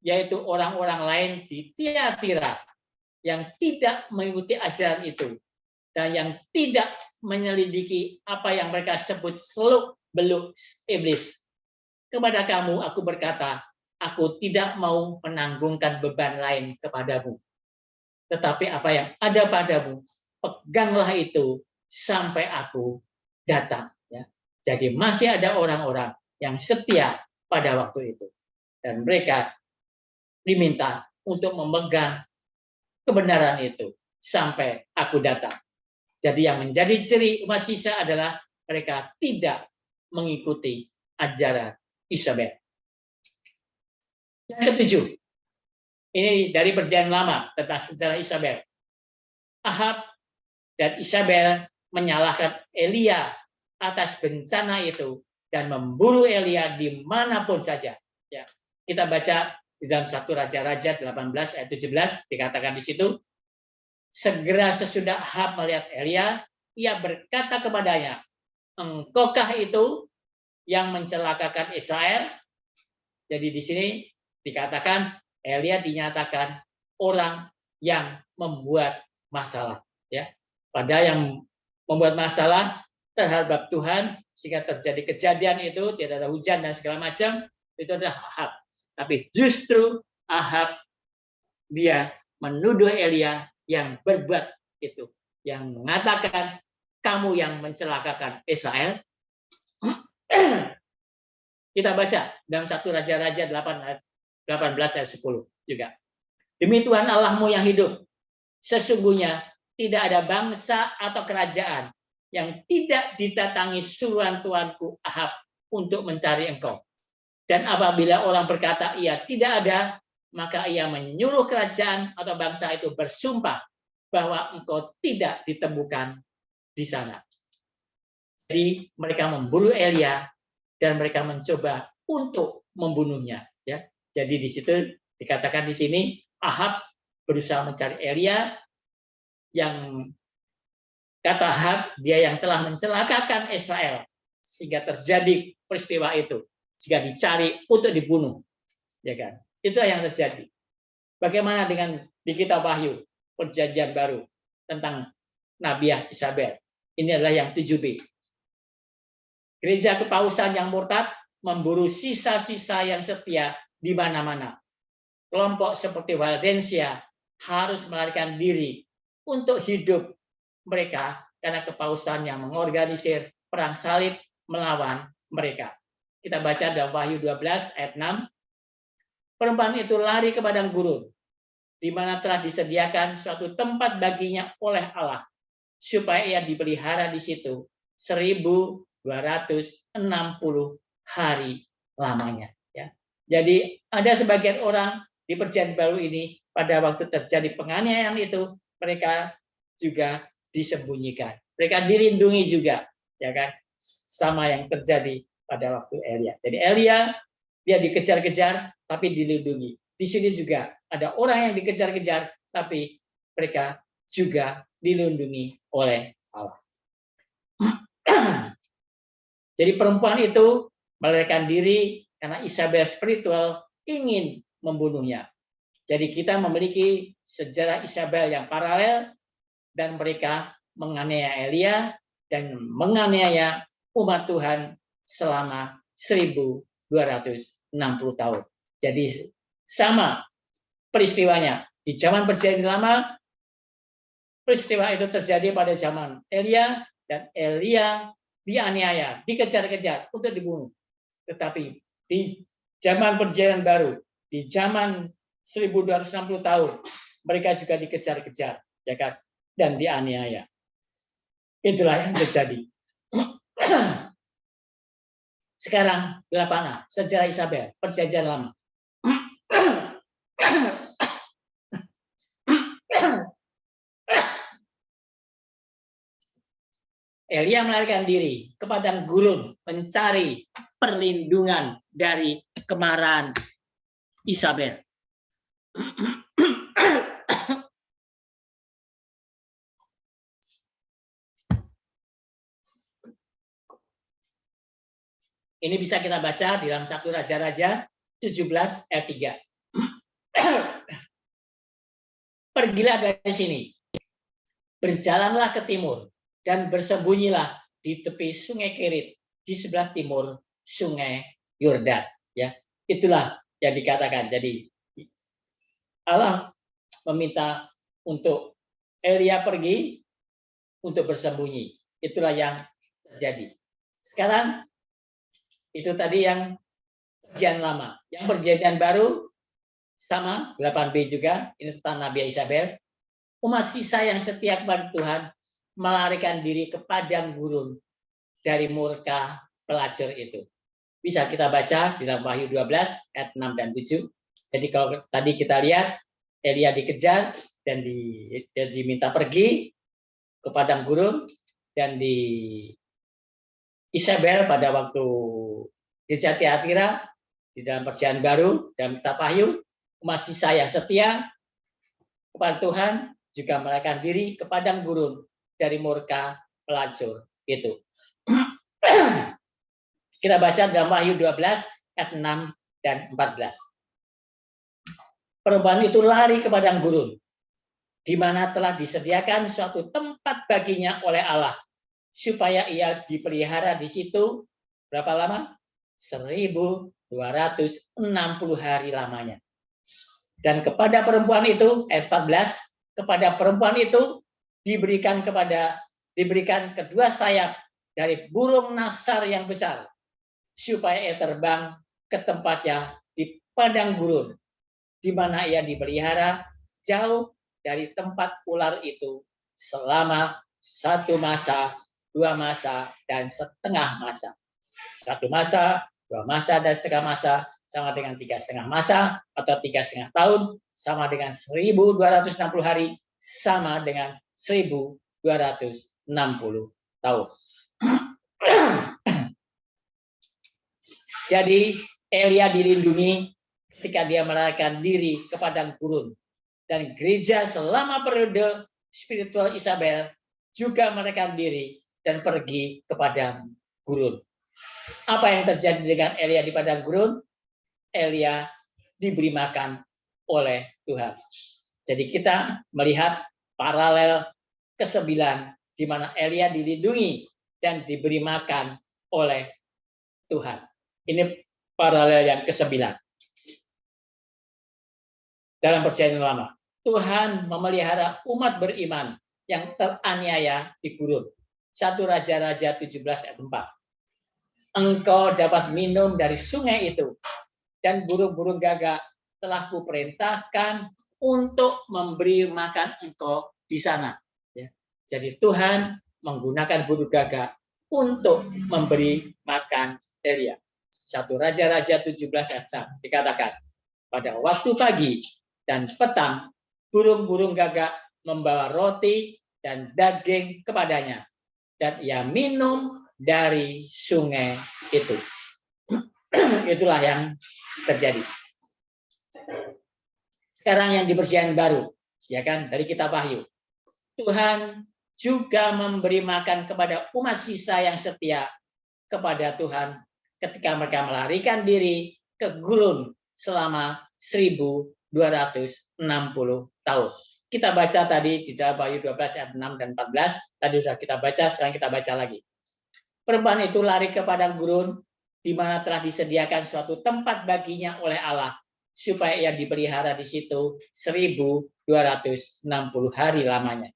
yaitu orang-orang lain di Tiatira yang tidak mengikuti ajaran itu dan yang tidak menyelidiki apa yang mereka sebut seluk-beluk iblis, kepada kamu aku berkata, aku tidak mau menanggungkan beban lain kepadamu. Tetapi apa yang ada padamu, peganglah itu sampai aku datang. Ya. Jadi masih ada orang-orang yang setia pada waktu itu. Dan mereka diminta untuk memegang kebenaran itu sampai aku datang. Jadi yang menjadi ciri umat sisa adalah mereka tidak mengikuti ajaran Isabel. Yang ketujuh, ini dari Perjanjian Lama tentang sejarah Isabel. Ahab dan Isabel menyalahkan Elia atas bencana itu dan memburu Elia dimanapun saja. Ya, kita baca di dalam 1 Raja-Raja 18 ayat 17 dikatakan di situ, segera sesudah Ahab melihat Elia, ia berkata kepadanya, engkaukah itu yang mencelakakan Israel? Jadi di sini dikatakan Elia dinyatakan orang yang membuat masalah. Ya, pada yang membuat masalah terhadap Tuhan sehingga terjadi kejadian itu, tidak ada hujan dan segala macam, itu adalah Ahab. Tapi justru Ahab dia menuduh Elia yang berbuat itu, yang mengatakan kamu yang mencelakakan Israel. Kita baca dalam 1 Raja-Raja 18 ayat 10 juga. Demi Tuhan Allahmu yang hidup, sesungguhnya tidak ada bangsa atau kerajaan yang tidak didatangi suruhan Tuanku Ahab untuk mencari engkau. Dan apabila orang berkata ia tidak ada, maka ia menyuruh kerajaan atau bangsa itu bersumpah bahwa engkau tidak ditemukan di sana. Jadi mereka memburu Elia dan mereka mencoba untuk membunuhnya. Ya, jadi di situ dikatakan di sini Ahab berusaha mencari Elia, yang kata Ahab dia yang telah mencelakakan Israel sehingga terjadi peristiwa itu, sehingga dicari untuk dibunuh, ya kan? Itulah yang terjadi. Bagaimana dengan di kitab Wahyu Perjanjian Baru tentang Nabiah Isabel? Ini adalah yang 7b. Gereja kepausan yang murtad memburu sisa-sisa yang setia di mana-mana. Kelompok seperti Waldensia harus melarikan diri untuk hidup mereka karena kepausan yang mengorganisir perang salib melawan mereka. Kita baca dalam Wahyu 12 ayat 6. Perempuan itu lari ke padang gurun, di mana telah disediakan suatu tempat baginya oleh Allah, supaya ia dipelihara di situ 1260 hari lamanya. Ya. Jadi ada sebagian orang di Perjanjian Baru ini pada waktu terjadi penganiayaan itu mereka juga disembunyikan, mereka dilindungi juga, ya kan? Sama yang terjadi pada waktu Elia. Jadi Elia dia dikejar-kejar tapi dilindungi. Di sini juga ada orang yang dikejar-kejar tapi mereka juga dilindungi oleh Allah. Jadi perempuan itu melarikan diri karena Isabel spiritual ingin membunuhnya. Jadi kita memiliki sejarah Isabel yang paralel dan mereka menganiaya Elia dan menganiaya umat Tuhan selama 1260 tahun. Jadi sama peristiwanya di zaman Perjanjian Lama. Peristiwa itu terjadi pada zaman Elia dan Elia dianiaya, dikejar-kejar untuk dibunuh. Tetapi di zaman Perjanjian Baru, di zaman 1260 tahun, mereka juga dikejar-kejar, ya kan, dan dianiaya. Itulah yang terjadi. Sekarang Lapana, sejarah Isabel, Perjanjian Lama. Elia melarikan diri ke padang gurun mencari perlindungan dari kemarahan Isabel. Ini bisa kita baca di dalam 1 Raja-Raja 17 ayat 3. Pergilah dari sini, berjalanlah ke timur, dan bersembunyilah di tepi sungai Kerit, di sebelah timur sungai Yordan. Ya, itulah yang dikatakan. Jadi Allah meminta untuk Elia pergi untuk bersembunyi. Itulah yang terjadi. Sekarang itu tadi yang Perjanjian Lama. Yang Perjanjian Baru sama 8b juga, ini tentang Nabi Isabel. Umat sisa yang setia kepada Tuhan melarikan diri ke padang gurun dari murka pelacur itu. Bisa kita baca di dalam Wahyu 12 ayat 6 dan 7. Jadi kalau tadi kita lihat Elia dikejar dan diminta pergi ke padang gurun, dan di Isabel pada waktu di Tiatira di dalam Perjanjian Baru dalam kitab Wahyu, umat sisa yang setia kepada Tuhan juga melarikan diri ke padang gurun dari murka pelacur itu. Kita baca dalam Wahyu 12 ayat 6 dan 14. Perempuan itu lari ke padang gurun, di mana telah disediakan suatu tempat baginya oleh Allah, supaya ia dipelihara di situ berapa lama? 1260 hari lamanya. Dan kepada perempuan itu, ayat 14, kepada perempuan itu diberikan kedua sayap dari burung nasar yang besar, supaya ia terbang ke tempatnya di padang gurun, di mana ia dipelihara jauh dari tempat ular itu selama 1 masa, 2 masa, dan setengah masa. 1 masa, 2 masa dan setengah masa sama dengan 3,5 masa, atau 3,5 tahun sama dengan 1.260 hari, sama dengan 1.260 tahun. Jadi Elia dilindungi ketika dia melarikan diri ke padang gurun. Dan gereja selama periode spiritual Isabel juga melarikan diri dan pergi ke padang gurun. Apa yang terjadi dengan Elia di padang gurun? Elia diberi makan oleh Tuhan. Jadi kita melihat paralel ke-9 di mana Elia dilindungi dan diberi makan oleh Tuhan. Ini paralel yang ke-9. Dalam perjanjian lama, Tuhan memelihara umat beriman yang teraniaya di gurun. 1 Raja-Raja 17 ayat 4. Engkau dapat minum dari sungai itu, dan burung-burung gagak telah kuperintahkan untuk memberi makan engkau di sana. Ya. Jadi Tuhan menggunakan burung gagak untuk memberi makan Elia. 1 Raja-Raja 17 ayat 6 dikatakan, pada waktu pagi dan petang, burung-burung gagak membawa roti dan daging kepadanya, dan ia minum dari sungai itu. Itulah yang terjadi. Sekarang yang di perjanjian baru, ya kan, dari kitab Wahyu. Tuhan juga memberi makan kepada umat sisa yang setia kepada Tuhan ketika mereka melarikan diri ke gurun selama 1.260 tahun. Kita baca tadi di dalam Wahyu 12 ayat 6 dan 14, tadi sudah kita baca, sekarang kita baca lagi. Perempuan itu lari ke padang gurun, di mana telah disediakan suatu tempat baginya oleh Allah, supaya ia dipelihara di situ 1.260 hari lamanya.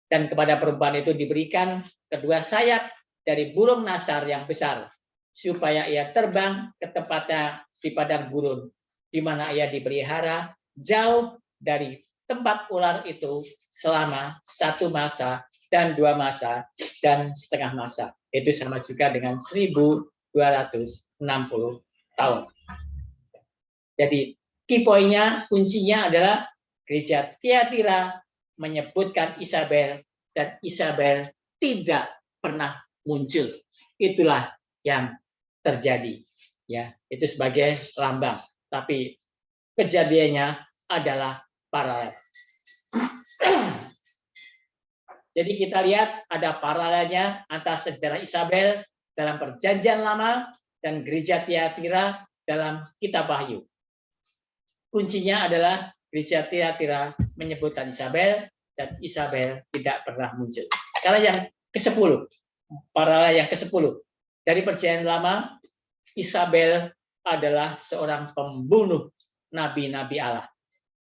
Dan kepada perempuan itu diberikan kedua sayap dari burung nasar yang besar, supaya ia terbang ke tempatnya di padang gurun, di mana ia dipelihara jauh dari tempat ular itu selama 1 masa dan 2 masa dan setengah masa. Itu sama juga dengan 1.260 tahun. Jadi key point-nya, kuncinya adalah gereja Tiatira menyebutkan Isabel, dan Isabel tidak pernah muncul. Itulah yang terjadi. Ya, itu sebagai lambang. Tapi kejadiannya adalah paralel. Jadi kita lihat ada paralelnya antara sejarah Isabel dalam perjanjian lama dan gereja Tiatira dalam kitab Wahyu. Kuncinya adalah gereja Tiatira menyebutkan Isabel dan Isabel tidak pernah muncul. Sekarang yang ke-10, paralel yang ke-10. Dari perjanjian lama, Isabel adalah seorang pembunuh nabi-nabi Allah.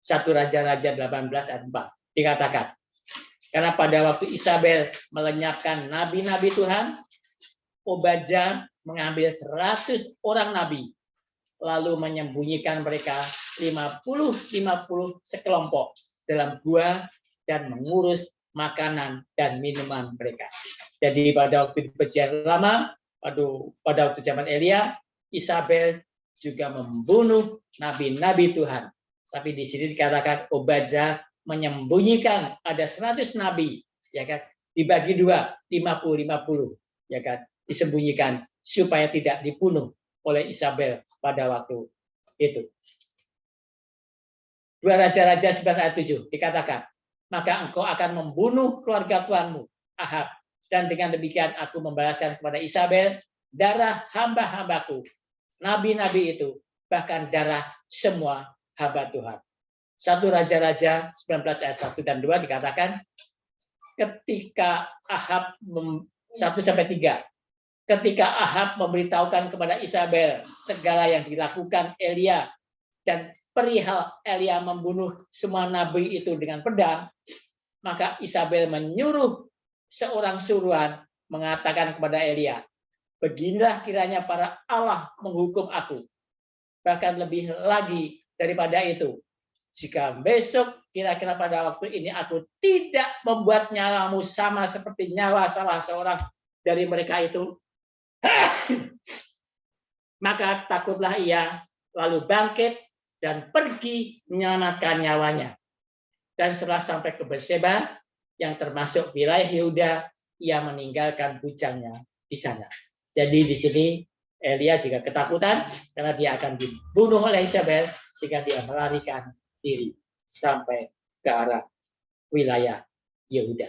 1 Raja-Raja 18 ayat 4 dikatakan, karena pada waktu Isabel melenyapkan nabi-nabi Tuhan, Obadja mengambil 100 orang nabi, lalu menyembunyikan mereka 50 sekelompok dalam gua dan mengurus makanan dan minuman mereka. Jadi pada waktu perjanjian lama, pada waktu zaman Elia, Isabel juga membunuh nabi-nabi Tuhan. Tapi di sini dikatakan Obadja menyembunyikan ada 100 nabi, ya kan, dibagi 2, 50-50, ya kan, disembunyikan supaya tidak dibunuh oleh Isabel pada waktu itu. 2 Raja-Raja 9 ayat 7 dikatakan, maka engkau akan membunuh keluarga tuanmu Ahab, dan dengan demikian aku membalaskan kepada Isabel darah hamba-hambaku, nabi-nabi itu, bahkan darah semua hamba Tuhan. 1 Raja-Raja 19 ayat 1 dan 2 dikatakan, ketika Ahab 1-3, ketika Ahab memberitahukan kepada Isabel segala yang dilakukan Elia dan perihal Elia membunuh semua nabi itu dengan pedang, maka Isabel menyuruh seorang suruhan mengatakan kepada Elia, beginilah kiranya para Allah menghukum aku. Bahkan lebih lagi daripada itu, jika besok kira-kira pada waktu ini aku tidak membuat nyawamu sama seperti nyawa salah seorang dari mereka itu, Maka takutlah ia, lalu bangkit dan pergi menyelamatkan nyawanya. Dan setelah sampai ke Berseba, yang termasuk wilayah Yehuda, ia meninggalkan bujangnya di sana. Jadi di sini Elia juga ketakutan karena dia akan dibunuh oleh Isabel, sehingga dia melarikan diri sampai ke arah wilayah Yehuda.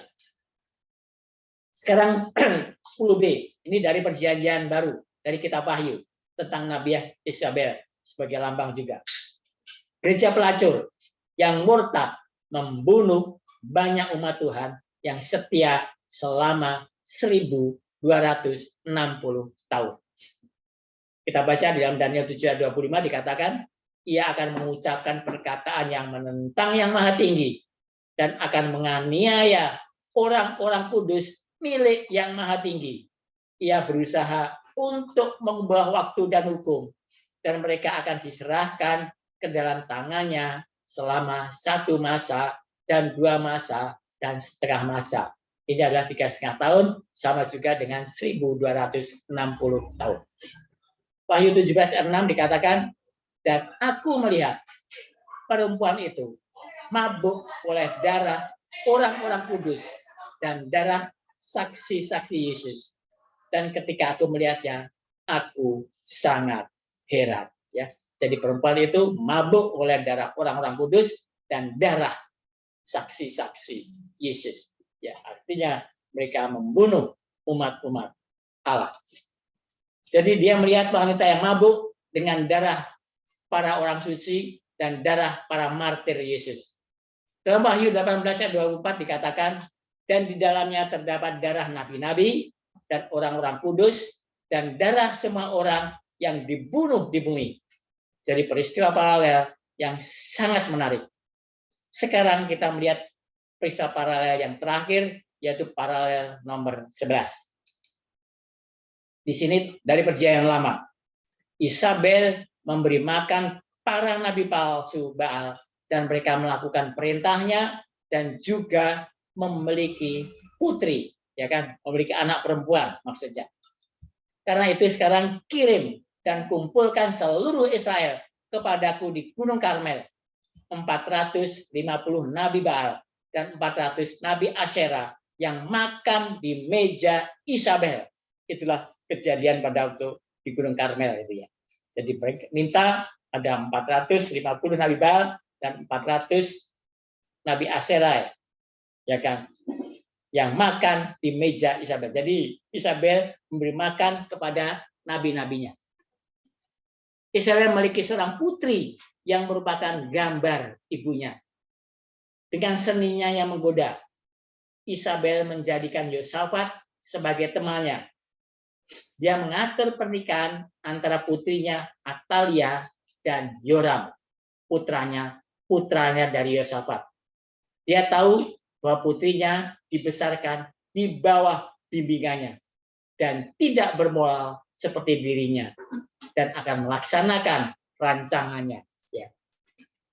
Sekarang 10b, ini dari Perjanjian Baru, dari Kitab Wahyu tentang Nabi Isabel sebagai lambang juga. Gereja pelacur yang murtad membunuh banyak umat Tuhan yang setia selama 1260 tahun. Kita baca di dalam Daniel 7:25 dikatakan, ia akan mengucapkan perkataan yang menentang yang maha tinggi dan akan menganiaya orang-orang kudus milik yang maha tinggi. Ia berusaha untuk mengubah waktu dan hukum, dan mereka akan diserahkan ke dalam tangannya selama 1 masa dan 2 masa dan setengah masa. Ini adalah 3,5 tahun, sama juga dengan 1260 tahun. Wahyu 17:6 dikatakan, dan aku melihat perempuan itu mabuk oleh darah orang-orang kudus dan darah saksi-saksi Yesus. Dan ketika aku melihatnya, aku sangat heran. Ya, jadi perempuan itu mabuk oleh darah orang-orang kudus dan darah saksi-saksi Yesus. Ya, artinya mereka membunuh umat-umat Allah. Jadi dia melihat wanita yang mabuk dengan darah para orang suci dan darah para martir Yesus. Dalam Wahyu 18:24 dikatakan, dan di dalamnya terdapat darah nabi-nabi dan orang-orang kudus dan darah semua orang yang dibunuh di bumi. Jadi peristiwa paralel yang sangat menarik. Sekarang kita melihat peristiwa paralel yang terakhir, yaitu paralel nomor 11. Di sini dari Perjanjian Lama, Isabel memberi makan para nabi palsu Baal dan mereka melakukan perintahnya dan juga memiliki putri, ya kan, memiliki anak perempuan maksudnya. Karena itu sekarang kirim dan kumpulkan seluruh Israel kepadaku di Gunung Karmel, 450 nabi Baal dan 400 nabi Asyera yang makan di meja Isabel. Itulah kejadian pada waktu di Gunung Karmel itu ya. Jadi minta ada 450 nabi Baal dan 400 nabi Asyera, ya kan, yang makan di meja Isabel. Jadi Isabel memberi makan kepada nabi-nabinya. Isabel memiliki seorang putri yang merupakan gambar ibunya. Dengan seninya yang menggoda, Isabel menjadikan Yosafat sebagai temannya. Dia mengatur pernikahan antara putrinya Atalia dan Yoram, putranya dari Yosafat. Dia tahu bahwa putrinya dibesarkan di bawah bimbingannya dan tidak bermoral seperti dirinya dan akan melaksanakan rancangannya. Ya.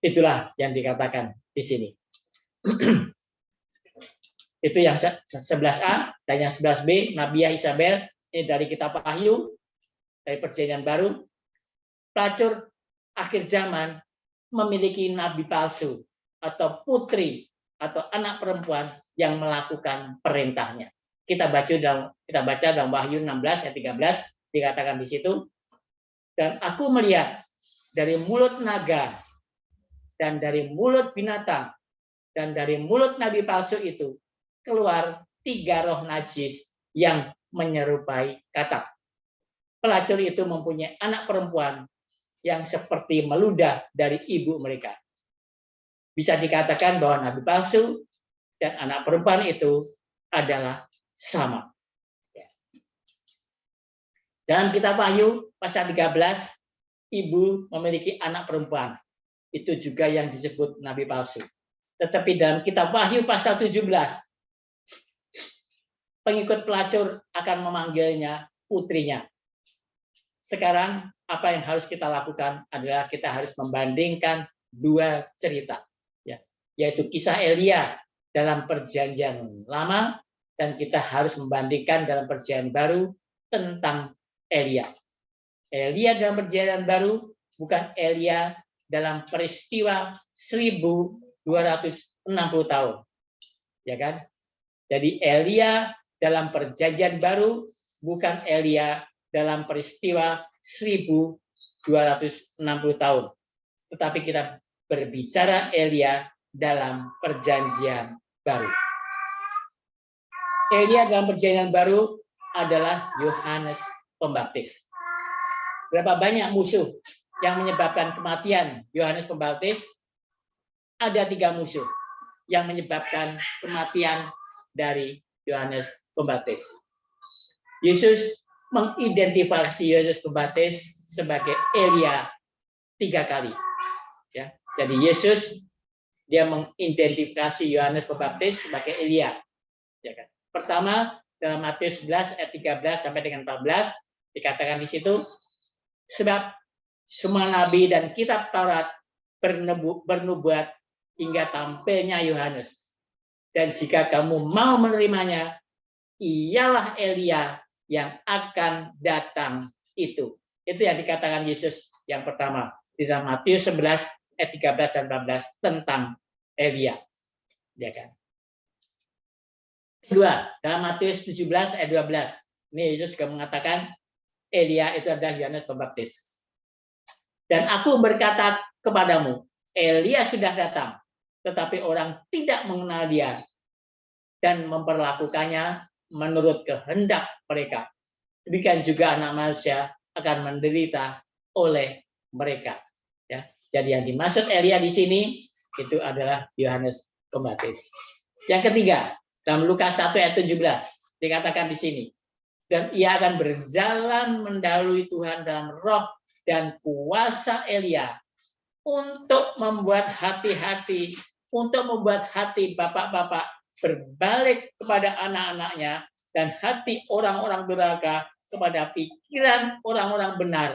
Itulah yang dikatakan di sini. Itu yang 11A dan yang 11B, Nabiah Isabel. Ini dari Kitab Wahyu, dari Perjanjian Baru. Pelacur akhir zaman memiliki nabi palsu atau putri atau anak perempuan yang melakukan perintahnya. Kita baca dalam Wahyu 16 ayat 13 dikatakan di situ, dan aku melihat dari mulut naga dan dari mulut binatang dan dari mulut nabi palsu itu keluar 3 roh najis yang menyerupai katak. Pelacur itu mempunyai anak perempuan yang seperti meludah dari ibu mereka. Bisa dikatakan bahwa nabi palsu dan anak perempuan itu adalah sama. Dalam Kitab Wahyu pasal 13, ibu memiliki anak perempuan. Itu juga yang disebut nabi palsu. Tetapi dalam Kitab Wahyu pasal 17, pengikut pelacur akan memanggilnya putrinya. Sekarang apa yang harus kita lakukan adalah kita harus membandingkan 2 cerita, ya, yaitu kisah Elia dalam Perjanjian Lama dan kita harus membandingkan dalam Perjanjian Baru tentang Elia. Elia dalam perjanjian baru bukan Elia dalam peristiwa 1260 tahun. Ya kan? Jadi Elia dalam perjanjian baru bukan Elia dalam peristiwa 1260 tahun. Tetapi kita berbicara Elia dalam perjanjian baru. Elia dalam perjanjian baru adalah Yohanes Pembaptis. Berapa banyak musuh yang menyebabkan kematian Yohanes Pembaptis? Ada 3 musuh yang menyebabkan kematian dari Yohanes Pembaptis. Yesus mengidentifikasi Yohanes Pembaptis sebagai Elia 3 kali. Ya, jadi Yesus dia mengidentifikasi Yohanes Pembaptis sebagai Elia. Ya kan? Pertama dalam Matius 11 ayat 13 sampai dengan 14 dikatakan di situ, sebab semua nabi dan kitab Taurat bernubuat hingga tampilnya Yohanes. Dan jika kamu mau menerimanya, ialah Elia yang akan datang itu. Itu yang dikatakan Yesus yang pertama di dalam Matius 11 ayat 13 dan 14 tentang Elia. Ya kan? Kedua, dalam Matius 17 ayat 12. Ini Yesus juga mengatakan Elia itu adalah Yohanes Pembaptis. Dan aku berkata kepadamu, Elia sudah datang, tetapi orang tidak mengenal dia dan memperlakukannya menurut kehendak mereka. Demikian juga anak manusia akan menderita oleh mereka. Ya, jadi yang dimaksud Elia di sini itu adalah Yohanes Pembaptis. Yang ketiga, dalam Lukas 1 ayat 17 dikatakan di sini, dan ia akan berjalan mendahului Tuhan dalam roh dan kuasa Elia untuk membuat hati-hati, untuk membuat hati bapak-bapak berbalik kepada anak-anaknya dan hati orang-orang durhaka kepada pikiran orang-orang benar,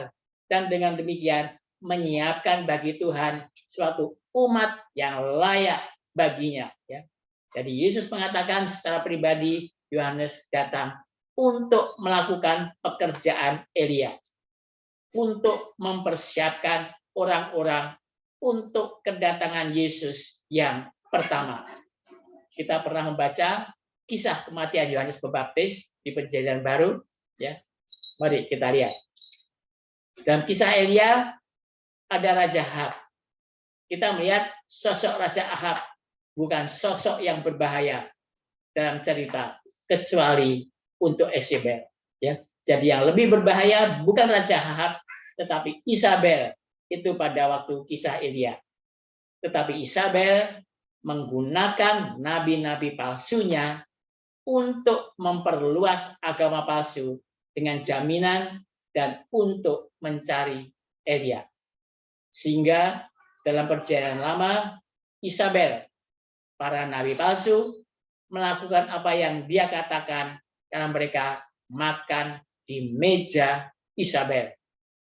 dan dengan demikian menyiapkan bagi Tuhan suatu umat yang layak baginya. Ya. Jadi Yesus mengatakan secara pribadi Yohanes datang untuk melakukan pekerjaan Elia, untuk mempersiapkan orang-orang untuk kedatangan Yesus yang pertama. Kita pernah membaca kisah kematian Yohanes Pembaptis di Perjanjian Baru, ya. Mari kita lihat. Dalam kisah Elia ada Raja Ahab. Kita melihat sosok Raja Ahab bukan sosok yang berbahaya dalam cerita kecuali untuk Isabel. Ya, jadi yang lebih berbahaya bukan Raja Ahab, tetapi Isabel itu pada waktu kisah Elia. Tetapi Isabel menggunakan nabi-nabi palsunya untuk memperluas agama palsu dengan jaminan dan untuk mencari Elia. Sehingga dalam perjanjian lama Isabel, para nabi palsu, melakukan apa yang dia katakan karena mereka makan di meja Isabel.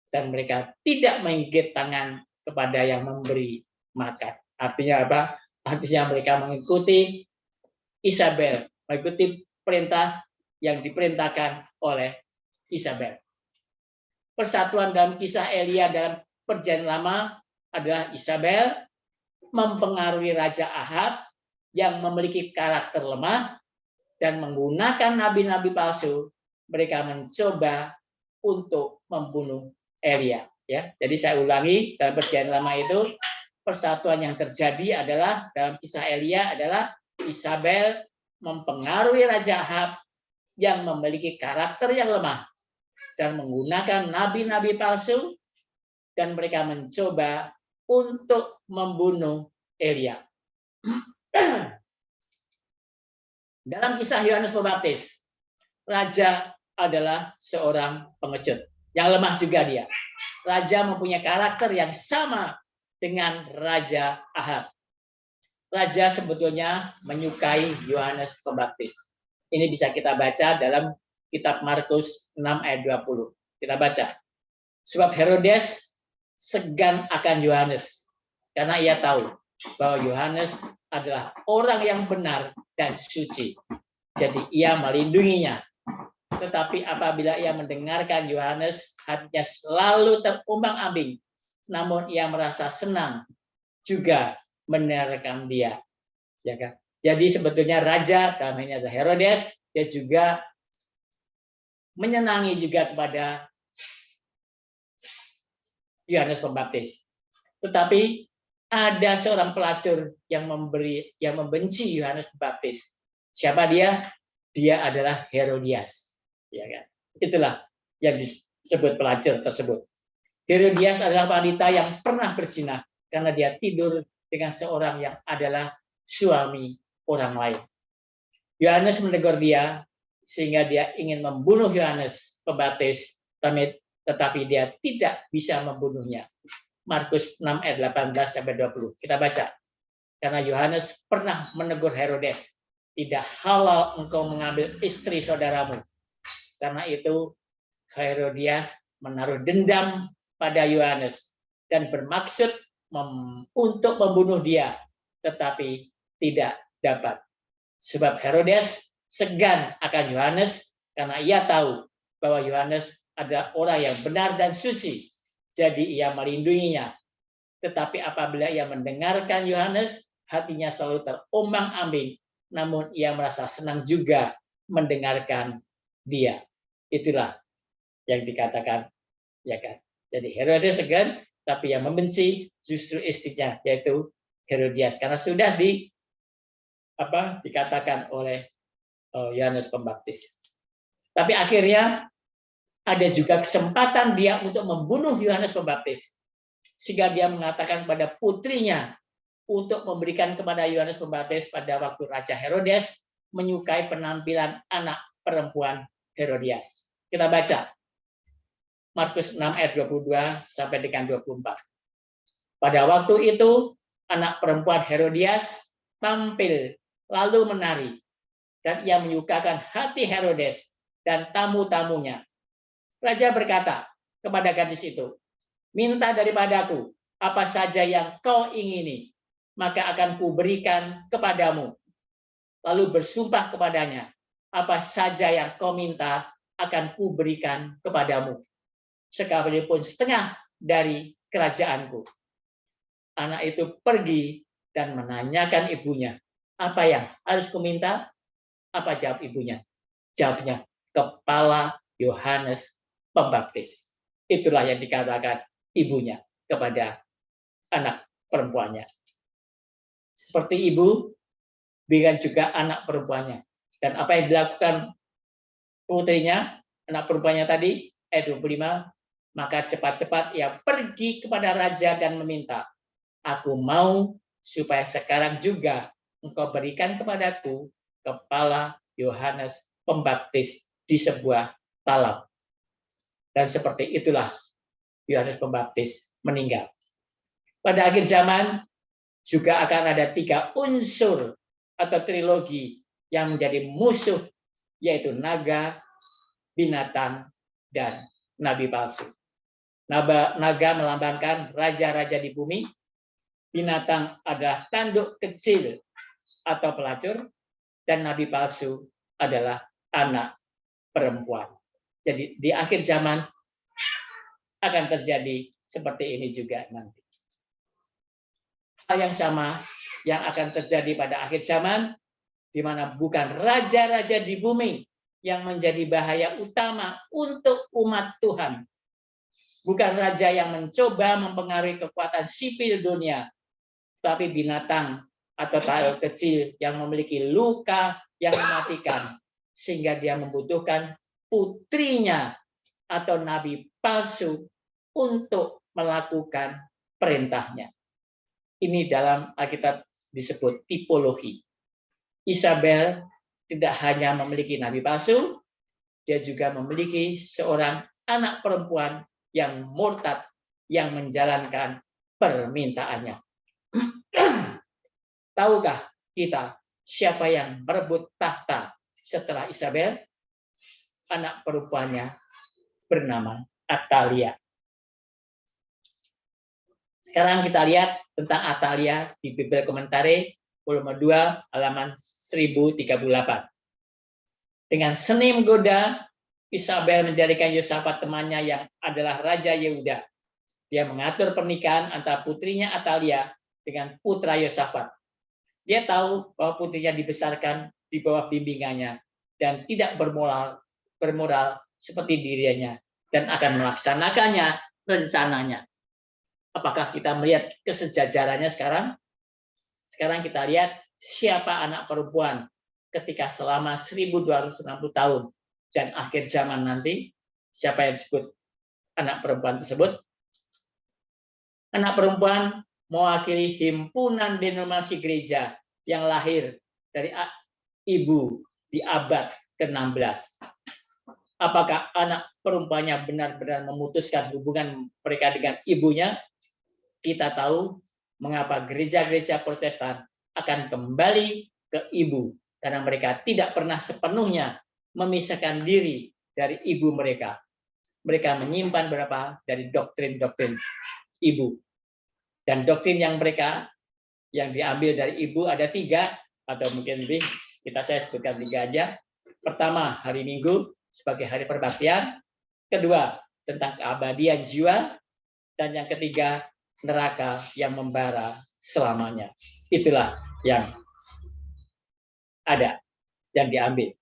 Dan mereka tidak menggigit tangan kepada yang memberi makan. Artinya apa? Artinya mereka mengikuti Isabel, mengikuti perintah yang diperintahkan oleh Isabel. Persatuan dalam kisah Elia dalam perjanjian lama adalah Isabel mempengaruhi Raja Ahab yang memiliki karakter lemah dan menggunakan nabi-nabi palsu. Mereka mencoba untuk membunuh Elia. Ya, jadi saya ulangi, dalam perjanjian lama itu persatuan yang terjadi adalah dalam kisah Elia adalah Isabel mempengaruhi Raja Ahab yang memiliki karakter yang lemah dan menggunakan nabi-nabi palsu, dan mereka mencoba untuk membunuh Elia. Dalam kisah Yohanes Pembaptis, raja adalah seorang pengecut yang lemah juga dia. Raja mempunyai karakter yang sama dengan Raja Ahab. Raja sebetulnya menyukai Yohanes Pembaptis. Ini bisa kita baca dalam kitab Markus 6 ayat 20. Kita baca. Sebab Herodes segan akan Yohanes karena ia tahu bahwa Yohanes adalah orang yang benar dan suci. Jadi ia melindunginya. Tetapi apabila ia mendengarkan Yohanes, hatinya selalu terombang-ambing. Namun ia merasa senang juga mendengarkan dia. Ya kan? Jadi sebetulnya raja, namanya Herodes, dia juga menyenangi juga kepada Yohanes Pembaptis. Tetapi ada seorang pelacur yang membenci Yohanes Pembaptis. Siapa dia? Dia adalah Herodias. Ya kan? Itulah yang disebut pelacur tersebut. Herodias adalah wanita yang pernah berzina karena dia tidur dengan seorang yang adalah suami orang lain. Yohanes menegur dia sehingga dia ingin membunuh Yohanes Pembaptis, tetapi dia tidak bisa membunuhnya. Markus 6 ayat 18 sampai 20. Kita baca. Karena Yohanes pernah menegur Herodes, tidak halal engkau mengambil istri saudaramu. Karena itu Herodias menaruh dendam pada Yohanes dan bermaksud untuk membunuh dia, tetapi tidak dapat. Sebab Herodes segan akan Yohanes karena ia tahu bahwa Yohanes adalah orang yang benar dan suci. Jadi ia melindunginya. Tetapi apabila ia mendengarkan Yohanes, hatinya selalu terombang-ambing. Namun ia merasa senang juga mendengarkan dia. Itulah yang dikatakan, ya kan? Jadi Herodes segan, tapi yang membenci justru istrinya, yaitu Herodias, karena sudah dikatakan oleh Yohanes Pembaptis. Tapi akhirnya ada juga kesempatan dia untuk membunuh Yohanes Pembaptis, sehingga dia mengatakan pada putrinya untuk memberikan kepada Yohanes Pembaptis pada waktu Raja Herodes menyukai penampilan anak perempuan Herodias. Kita baca Markus 6 ayat 22 sampai dengan 24. Pada waktu itu anak perempuan Herodias tampil lalu menari, dan ia menyukakan hati Herodes dan tamu-tamunya. Raja berkata kepada gadis itu, minta daripadaku apa saja yang kau ingini, maka akan kuberikan kepadamu. Lalu bersumpah kepadanya, apa saja yang kau minta akan kuberikan kepadamu, sekalipun setengah dari kerajaanku. Anak itu pergi dan menanyakan ibunya, apa yang harus kuminta? Apa jawab ibunya? Jawabnya, kepala Yohanes Pembaptis. Itulah yang dikatakan ibunya kepada anak perempuannya. Seperti ibu, berikan juga anak perempuannya. Dan apa yang dilakukan putrinya, anak perempuannya tadi, ayat 25, maka cepat-cepat ia pergi kepada raja dan meminta, aku mau supaya sekarang juga engkau berikan kepadaku kepala Yohanes Pembaptis di sebuah talam. Dan seperti itulah Yohanes Pembaptis meninggal. Pada akhir zaman juga akan ada 3 unsur atau trilogi yang menjadi musuh, yaitu naga, binatang, dan nabi palsu. Naga melambangkan raja-raja di bumi, binatang adalah tanduk kecil atau pelacur, dan nabi palsu adalah anak perempuan. Jadi di akhir zaman akan terjadi seperti ini juga nanti. Hal yang sama yang akan terjadi pada akhir zaman, di mana bukan raja-raja di bumi yang menjadi bahaya utama untuk umat Tuhan. Bukan raja yang mencoba mempengaruhi kekuatan sipil dunia, tapi binatang atau tanduk kecil yang memiliki luka yang mematikan, sehingga dia membutuhkan putrinya atau nabi palsu untuk melakukan perintahnya. Ini dalam Alkitab disebut tipologi. Isabel tidak hanya memiliki nabi palsu, dia juga memiliki seorang anak perempuan yang murtad yang menjalankan permintaannya. Tahukah kita siapa yang merebut tahta setelah Isabel? Anak perempuannya bernama Atalia. Sekarang kita lihat tentang Atalia di Bible Commentary volume 2 halaman 1038. Dengan seni menggoda, Isabel menjadikan Yosafat temannya yang adalah Raja Yehuda. Dia mengatur pernikahan antara putrinya Atalia dengan putra Yosafat. Dia tahu bahwa putrinya dibesarkan di bawah bimbingannya dan tidak bermoral seperti dirinya dan akan melaksanakannya rencananya. Apakah kita melihat kesejajarannya sekarang? Sekarang kita lihat siapa anak perempuan ketika selama 1260 tahun dan akhir zaman nanti, siapa yang disebut anak perempuan tersebut? Anak perempuan mewakili himpunan denominasi gereja yang lahir dari ibu di abad ke-16. Apakah anak perempuannya benar-benar memutuskan hubungan mereka dengan ibunya? Kita tahu mengapa gereja-gereja Protestan akan kembali ke ibu, karena mereka tidak pernah sepenuhnya memisahkan diri dari ibu mereka. Mereka menyimpan beberapa dari doktrin-doktrin ibu. Dan doktrin yang mereka yang diambil dari ibu ada 3 atau mungkin lebih, saya sebutkan 3 aja. Pertama, hari Minggu sebagai hari perbaktian. Kedua, tentang keabadian jiwa. Dan yang ketiga, neraka yang membara selamanya. Itulah yang ada, yang diambil.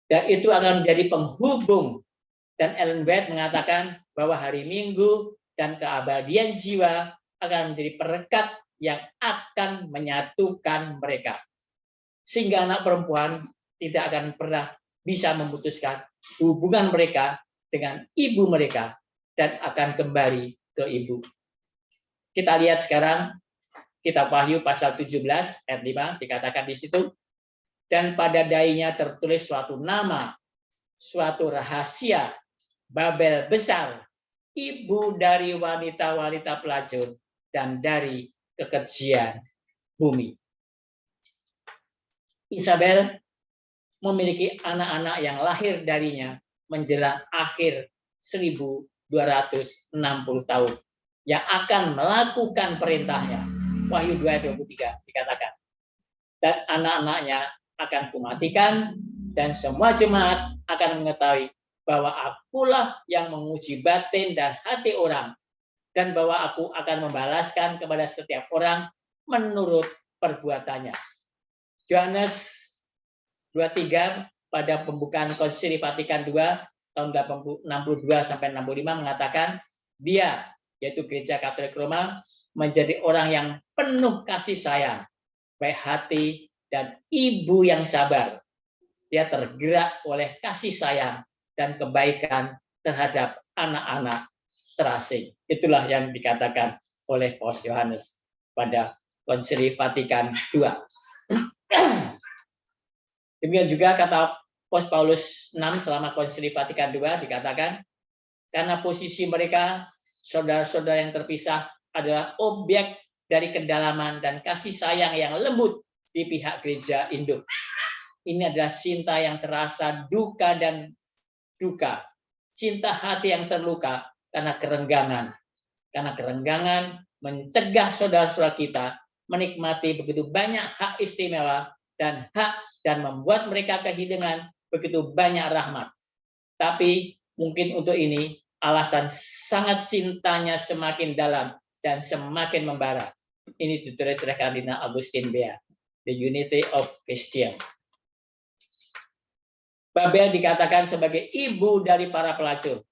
Dan itu akan menjadi penghubung. Dan Ellen White mengatakan bahwa hari Minggu dan keabadian jiwa akan menjadi perekat yang akan menyatukan mereka. Sehingga anak perempuan tidak akan pernah bisa memutuskan hubungan mereka dengan ibu mereka dan akan kembali ke ibu. Kita lihat sekarang kitab Wahyu pasal 17 ayat 5 dikatakan di situ, dan pada dainya tertulis suatu nama, suatu rahasia, Babel besar, ibu dari wanita-wanita pelacur dan dari kekejian bumi. Isabel memiliki anak-anak yang lahir darinya menjelang akhir 1260 tahun yang akan melakukan perintahnya. Wahyu 2:23 dikatakan, dan anak-anaknya akan kumatikan dan semua jemaat akan mengetahui bahwa akulah yang menguji batin dan hati orang, dan bahwa aku akan membalaskan kepada setiap orang menurut perbuatannya. Yohanes 23 pada pembukaan Konsili Vatikan II tahun 62 sampai 65 mengatakan, dia, yaitu Gereja Katolik Roma, menjadi orang yang penuh kasih sayang, baik hati dan ibu yang sabar. Dia tergerak oleh kasih sayang dan kebaikan terhadap anak-anak terasing. Itulah yang dikatakan oleh Paus Yohanes pada Konsili Vatikan II. Demikian juga kata Paus Paulus VI selama Konsili Vatikan II dikatakan, karena posisi mereka, saudara-saudara yang terpisah, adalah objek dari kedalaman dan kasih sayang yang lembut di pihak gereja induk. Ini adalah cinta yang terasa duka dan duka. Cinta hati yang terluka karena kerenggangan. Karena kerenggangan mencegah saudara-saudara kita menikmati begitu banyak hak istimewa dan membuat mereka kehilangan begitu banyak rahmat. Tapi mungkin untuk ini alasan sangat cintanya semakin dalam dan semakin membara. Ini ditulis oleh Kardinal Agustin Bea, The Unity of Christian. Babel dikatakan sebagai ibu dari para pelacur.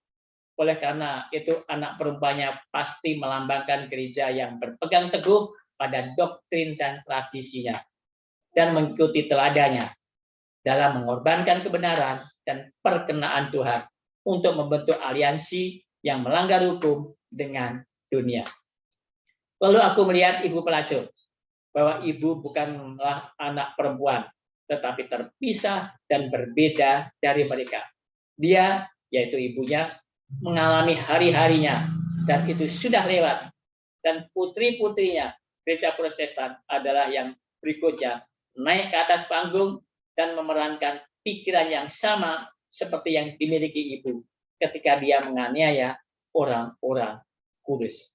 Oleh karena itu anak perempuannya pasti melambangkan gereja yang berpegang teguh pada doktrin dan tradisinya dan mengikuti teladannya dalam mengorbankan kebenaran dan perkenaan Tuhan untuk membentuk aliansi yang melanggar hukum dengan dunia. Lalu aku melihat ibu pelacur, bahwa ibu bukanlah anak perempuan, tetapi terpisah dan berbeda dari mereka. Dia, yaitu ibunya, mengalami hari-harinya, dan itu sudah lewat. Dan putri-putrinya, gereja Protestan adalah yang berikutnya, naik ke atas panggung dan memerankan pikiran yang sama seperti yang dimiliki ibu ketika dia menganiaya orang-orang kudus.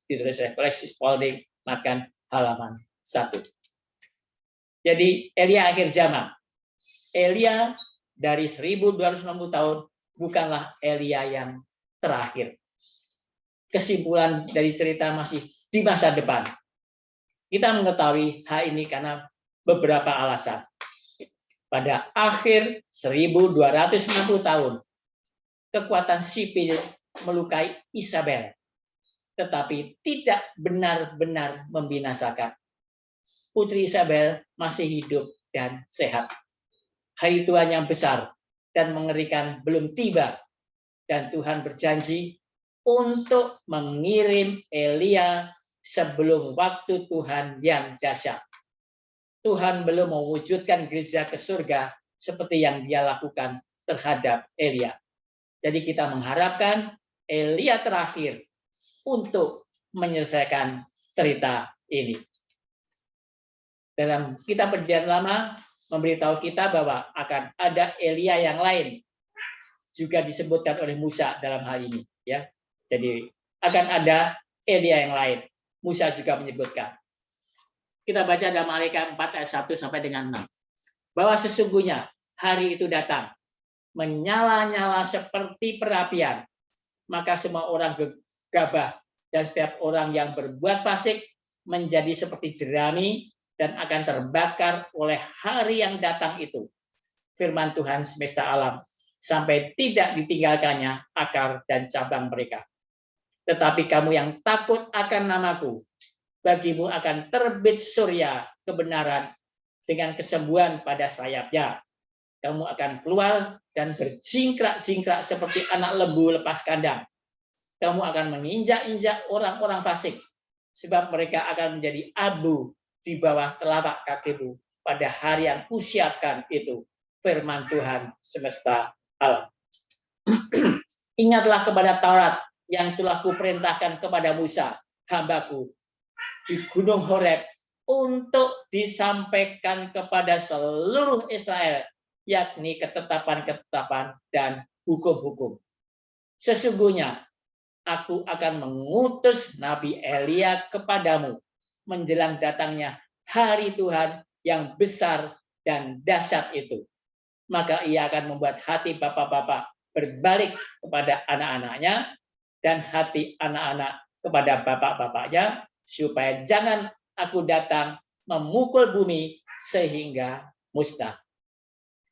Ditulis oleh Alexis Paulding, makan halaman 1. Jadi Elia akhir zaman. Elia dari 1260 tahun bukanlah Elia yang terakhir. Kesimpulan dari cerita masih di masa depan. Kita mengetahui hal ini karena beberapa alasan. Pada akhir 1260 tahun, kekuatan sipil melukai Isabel, tetapi tidak benar-benar membinasakan. Putri Isabel masih hidup dan sehat. Hari Tuhan yang besar dan mengerikan belum tiba, dan Tuhan berjanji untuk mengirim Elia sebelum waktu Tuhan yang dahsyat. Tuhan belum mewujudkan gereja ke surga seperti yang Dia lakukan terhadap Elia. Jadi kita mengharapkan Elia terakhir untuk menyelesaikan cerita ini. Dalam kitab Perjanjian Lama memberitahu kita bahwa akan ada Elia yang lain, juga disebutkan oleh Musa dalam hal ini, ya. Jadi akan ada Elia yang lain. Musa juga menyebutkan. Kita baca dalam Al-Iqam 4 ayat 1 sampai dengan 6. Bahwa sesungguhnya hari itu datang, menyala-nyala seperti perapian, maka semua orang gegabah dan setiap orang yang berbuat fasik menjadi seperti jerami dan akan terbakar oleh hari yang datang itu. Firman Tuhan semesta alam, sampai tidak ditinggalkannya akar dan cabang mereka. Tetapi kamu yang takut akan namaku, bagimu akan terbit surya kebenaran dengan kesembuhan pada sayapnya. Kamu akan keluar dan berjingkrak-jingkrak seperti anak lembu lepas kandang. Kamu akan menginjak-injak orang-orang fasik, sebab mereka akan menjadi abu di bawah telapak kakimu pada hari yang kusiapkan itu. Firman Tuhan semesta alam. Ingatlah kepada Taurat yang telah kuperintahkan kepada Musa, hambaku, di Gunung Horeb untuk disampaikan kepada seluruh Israel, yakni ketetapan-ketetapan dan hukum-hukum. Sesungguhnya aku akan mengutus Nabi Elia kepadamu menjelang datangnya hari Tuhan yang besar dan dahsyat itu. Maka ia akan membuat hati bapak-bapak berbalik kepada anak-anaknya dan hati anak-anak kepada bapak-bapaknya, supaya jangan aku datang memukul bumi sehingga musnah.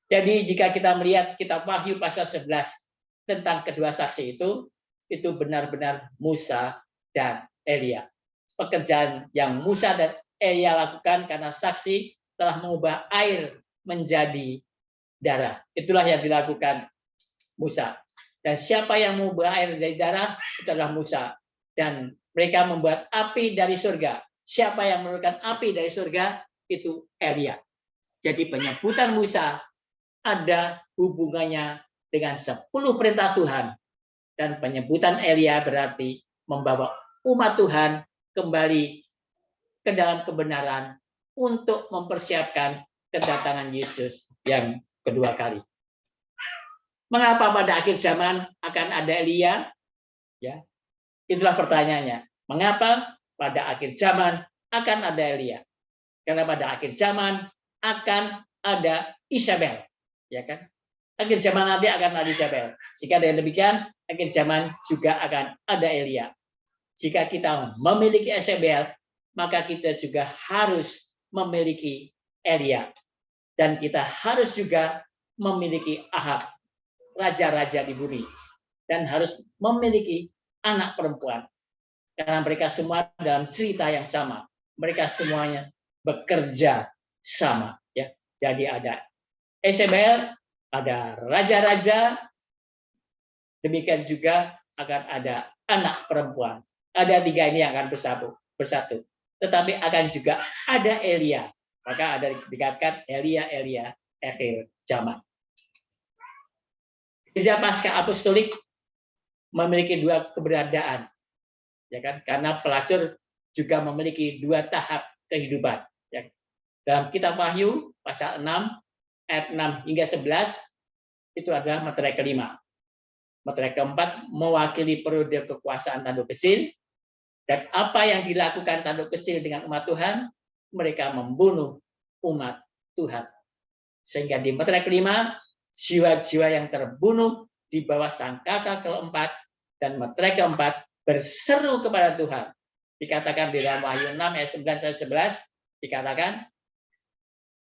Jadi jika kita melihat kitab Wahyu pasal 11 tentang kedua saksi itu benar-benar Musa dan Elia. Pekerjaan yang Musa dan Elia lakukan karena saksi telah mengubah air menjadi darah. Itulah yang dilakukan Musa. Dan siapa yang mengubah air menjadi darah, itu adalah Musa. Dan mereka membuat api dari surga. Siapa yang menurunkan api dari surga, itu Elia. Jadi penyebutan Musa ada hubungannya dengan 10 perintah Tuhan. Dan penyebutan Elia berarti membawa umat Tuhan kembali ke dalam kebenaran untuk mempersiapkan kedatangan Yesus yang kedua kali. Mengapa pada akhir zaman akan ada Elia? Ya, itulah pertanyaannya. Mengapa pada akhir zaman akan ada Elia? Karena pada akhir zaman akan ada Isabel, ya kan? Akhir zaman nanti akan ada Isabel. Jika dengan demikian, akhir zaman juga akan ada Elia. Jika kita memiliki Isabel, maka kita juga harus memiliki Elia. Dan kita harus juga memiliki Ahab, raja-raja di bumi. Dan harus memiliki anak perempuan. Karena mereka semua dalam cerita yang sama. Mereka semuanya bekerja sama. Ya. Jadi ada Isabel, ada raja-raja, demikian juga akan ada anak perempuan. Ada 3 ini yang akan bersatu. Tetapi akan juga ada Elia. Maka ada dikatakan Elia akhir zaman. Gereja Pasca Apostolik memiliki 2 keberadaan, ya kan? Karena pelacur juga memiliki 2 tahap kehidupan. Ya. Dalam kitab Wahyu pasal 6 ayat 6 hingga 11 itu adalah materai kelima. Materai keempat mewakili periode kekuasaan tanduk kecil, dan apa yang dilakukan tanduk kecil dengan umat Tuhan, mereka membunuh umat Tuhan. Sehingga di materai kelima jiwa-jiwa yang terbunuh di bawah sangkakala keempat dan meterai keempat berseru kepada Tuhan. Dikatakan di dalam Wahyu 6 ayat 9 sampai 11 dikatakan,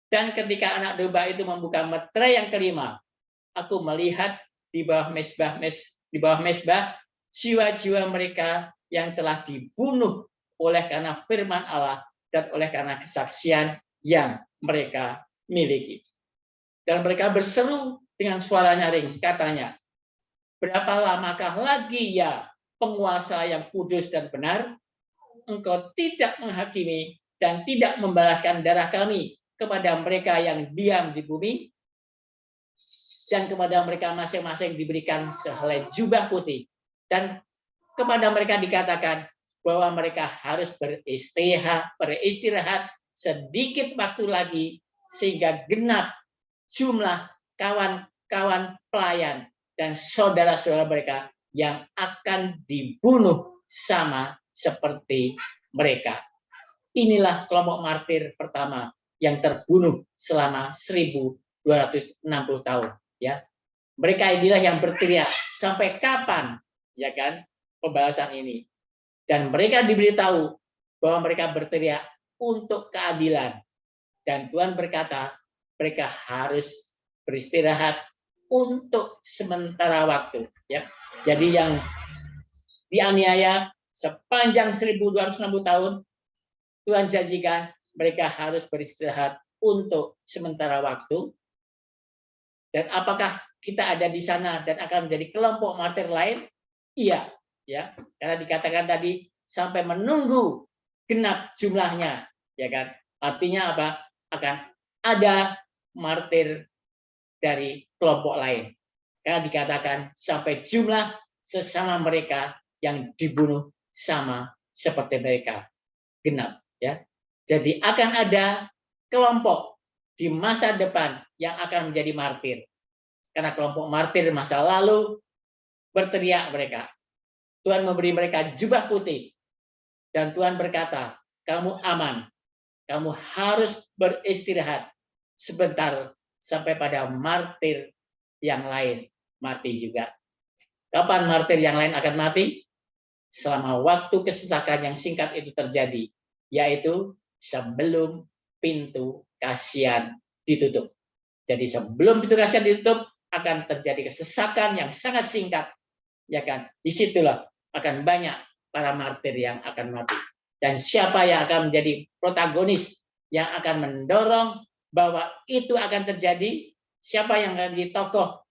dan ketika anak domba itu membuka meterai yang kelima, aku melihat di bawah mesbah jiwa-jiwa mereka yang telah dibunuh oleh karena firman Allah dan oleh karena kesaksian yang mereka miliki. Dan mereka berseru dengan suara nyaring, katanya, berapa lamakah lagi ya penguasa yang kudus dan benar, engkau tidak menghakimi dan tidak membalaskan darah kami kepada mereka yang diam di bumi, dan kepada mereka masing-masing diberikan sehelai jubah putih, dan kepada mereka dikatakan bahwa mereka harus beristirahat sedikit waktu lagi, sehingga genap jumlah kawan-kawan pelayan dan saudara-saudara mereka yang akan dibunuh sama seperti mereka. Inilah kelompok martir pertama yang terbunuh selama 1260 tahun, ya. Mereka inilah yang berteriak, sampai kapan, ya kan, pembalasan ini. Dan mereka diberitahu bahwa mereka berteriak untuk keadilan. Dan Tuhan berkata, mereka harus beristirahat untuk sementara waktu, ya. Jadi yang dianiaya sepanjang 1260 tahun, Tuhan janjikan mereka harus beristirahat untuk sementara waktu. Dan apakah kita ada di sana dan akan menjadi kelompok martir lain? Iya, ya. Karena dikatakan tadi sampai menunggu genap jumlahnya, ya kan? Artinya apa? Akan ada martir dari kelompok lain. Karena dikatakan sampai jumlah sesama mereka yang dibunuh sama seperti mereka genap, ya. Jadi akan ada kelompok di masa depan yang akan menjadi martir. Karena kelompok martir masa lalu berteriak mereka. Tuhan memberi mereka jubah putih. Dan Tuhan berkata, kamu aman. Kamu harus beristirahat sebentar sampai pada martir yang lain mati juga. Kapan martir yang lain akan mati? Selama waktu kesesakan yang singkat itu terjadi, yaitu sebelum pintu kasihan ditutup. Jadi sebelum pintu kasihan ditutup akan terjadi kesesakan yang sangat singkat, ya kan? Disitulah akan banyak para martir yang akan mati. Dan siapa yang akan menjadi protagonis yang akan mendorong bahwa itu akan terjadi? Siapa yang akan menjadi tokoh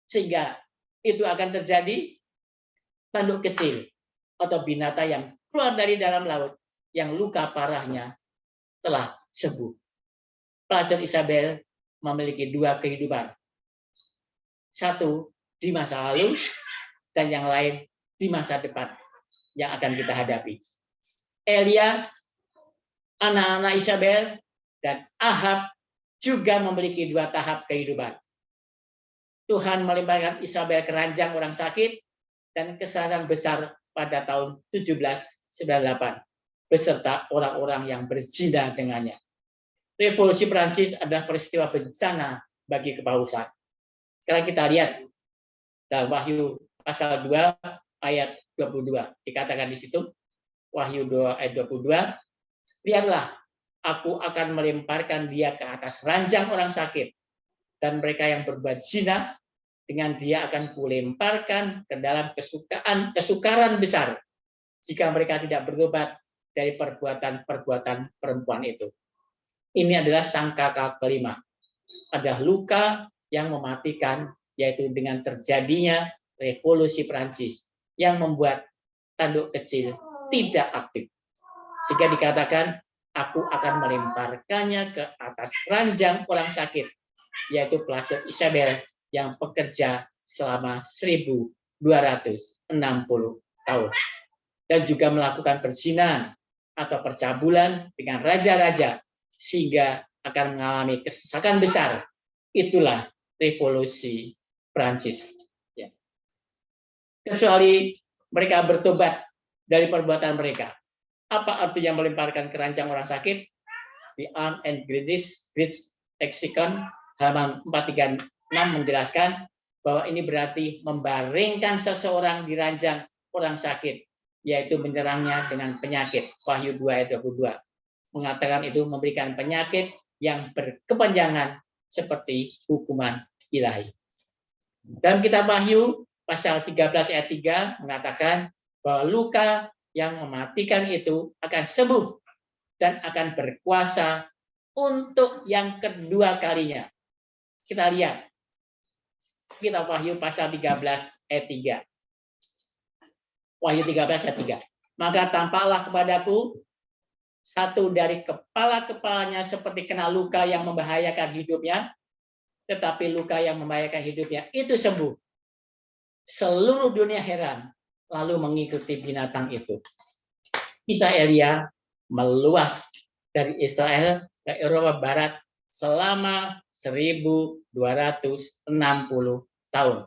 sehingga itu akan terjadi? Tanduk kecil atau binatang yang keluar dari dalam laut yang luka parahnya telah sembuh. Pelajar Isabel memiliki dua kehidupan. Satu di masa lalu dan yang lain di masa depan yang akan kita hadapi. Elia, anak-anak Isabel, dan Ahab juga memiliki dua tahap kehidupan. Tuhan melimpahkan Isabel ke ranjang orang sakit dan kesesakan besar pada tahun 1798 beserta orang-orang yang berzina dengannya. Revolusi Prancis adalah peristiwa bencana bagi kepausan. Sekarang kita lihat dalam Wahyu pasal 2 ayat 22. Dikatakan di situ, Wahyu 2 ayat 22, lihatlah, aku akan melemparkan dia ke atas ranjang orang sakit, dan mereka yang berbuat zina, dengan dia akan kulemparkan ke dalam kesukaran besar, jika mereka tidak bertobat dari perbuatan-perbuatan perempuan itu. Ini adalah sangkakala kelima. Ada luka yang mematikan, yaitu dengan terjadinya revolusi Prancis yang membuat tanduk kecil tidak aktif. Sehingga dikatakan, aku akan melemparkannya ke atas ranjang orang sakit, yaitu pelacur Isabel yang bekerja selama 1260 tahun. Dan juga melakukan perzinahan atau percabulan dengan raja-raja, sehingga akan mengalami kesesakan besar. Itulah revolusi Prancis. Ya. Kecuali mereka bertobat dari perbuatan mereka. Apa artinya melemparkan ke ranjang orang sakit? The Armed and Great Lexicon halaman 436 menjelaskan bahwa ini berarti membaringkan seseorang di ranjang orang sakit, yaitu menyerangnya dengan penyakit. Wahyu 2 ayat 22 mengatakan itu memberikan penyakit yang berkepanjangan seperti hukuman ilahi. Dalam kitab Wahyu pasal 13 ayat 3 mengatakan bahwa luka yang mematikan itu akan sembuh dan akan berkuasa untuk yang kedua kalinya. Kita lihat kitab Wahyu pasal 13 ayat 3. Wahyu 13 ayat 3. Maka tampaklah kepadaku satu dari kepala-kepalanya seperti kena luka yang membahayakan hidupnya, tetapi luka yang membahayakan hidupnya itu sembuh. Seluruh dunia heran, lalu mengikuti binatang itu. Kisah Elia meluas dari Israel ke Eropa Barat selama 1260 tahun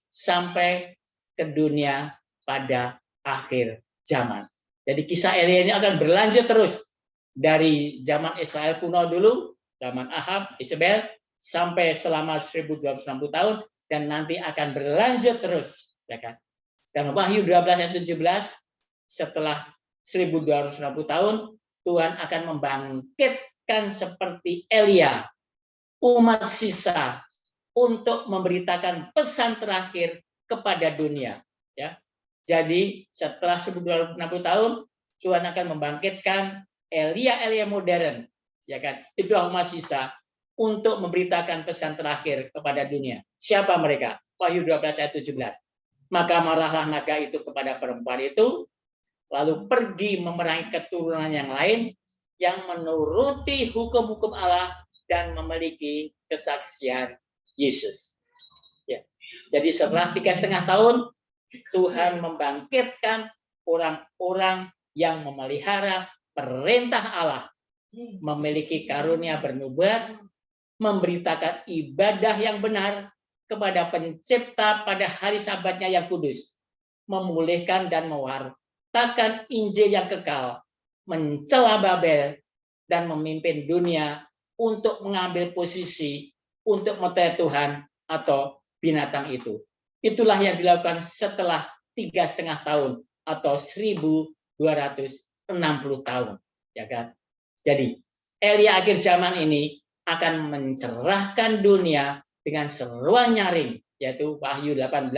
sampai ke dunia pada akhir zaman. Jadi kisah Elia ini akan berlanjut terus dari zaman Israel kuno dulu, zaman Ahab, Isabel, sampai selama 1260 tahun dan nanti akan berlanjut terus, ya kan? Dan Wahyu 12 ayat 17 setelah 1260 tahun Tuhan akan membangkitkan seperti Elia umat sisa untuk memberitakan pesan terakhir kepada dunia, ya. Jadi setelah 1260 tahun Tuhan akan membangkitkan Elia modern, ya kan? Itu umat sisa untuk memberitakan pesan terakhir kepada dunia. Siapa mereka? Wahyu 12 ayat 17. Maka marahlah naga itu kepada perempuan itu, lalu pergi memerangi keturunan yang lain yang menuruti hukum-hukum Allah dan memiliki kesaksian Yesus. Ya. Jadi setelah 3,5 tahun, Tuhan membangkitkan orang-orang yang memelihara perintah Allah, memiliki karunia bernubuat, memberitakan ibadah yang benar kepada pencipta pada hari sabatnya yang kudus, memulihkan dan mewartakan Injil yang kekal, mencela Babel, dan memimpin dunia untuk mengambil posisi untuk melayani Tuhan atau binatang itu. Itulah yang dilakukan setelah 3,5 tahun atau 1260 tahun, ya kan? Jadi Elia akhir zaman ini akan mencerahkan dunia dengan seruan nyaring, yaitu Wahyu 18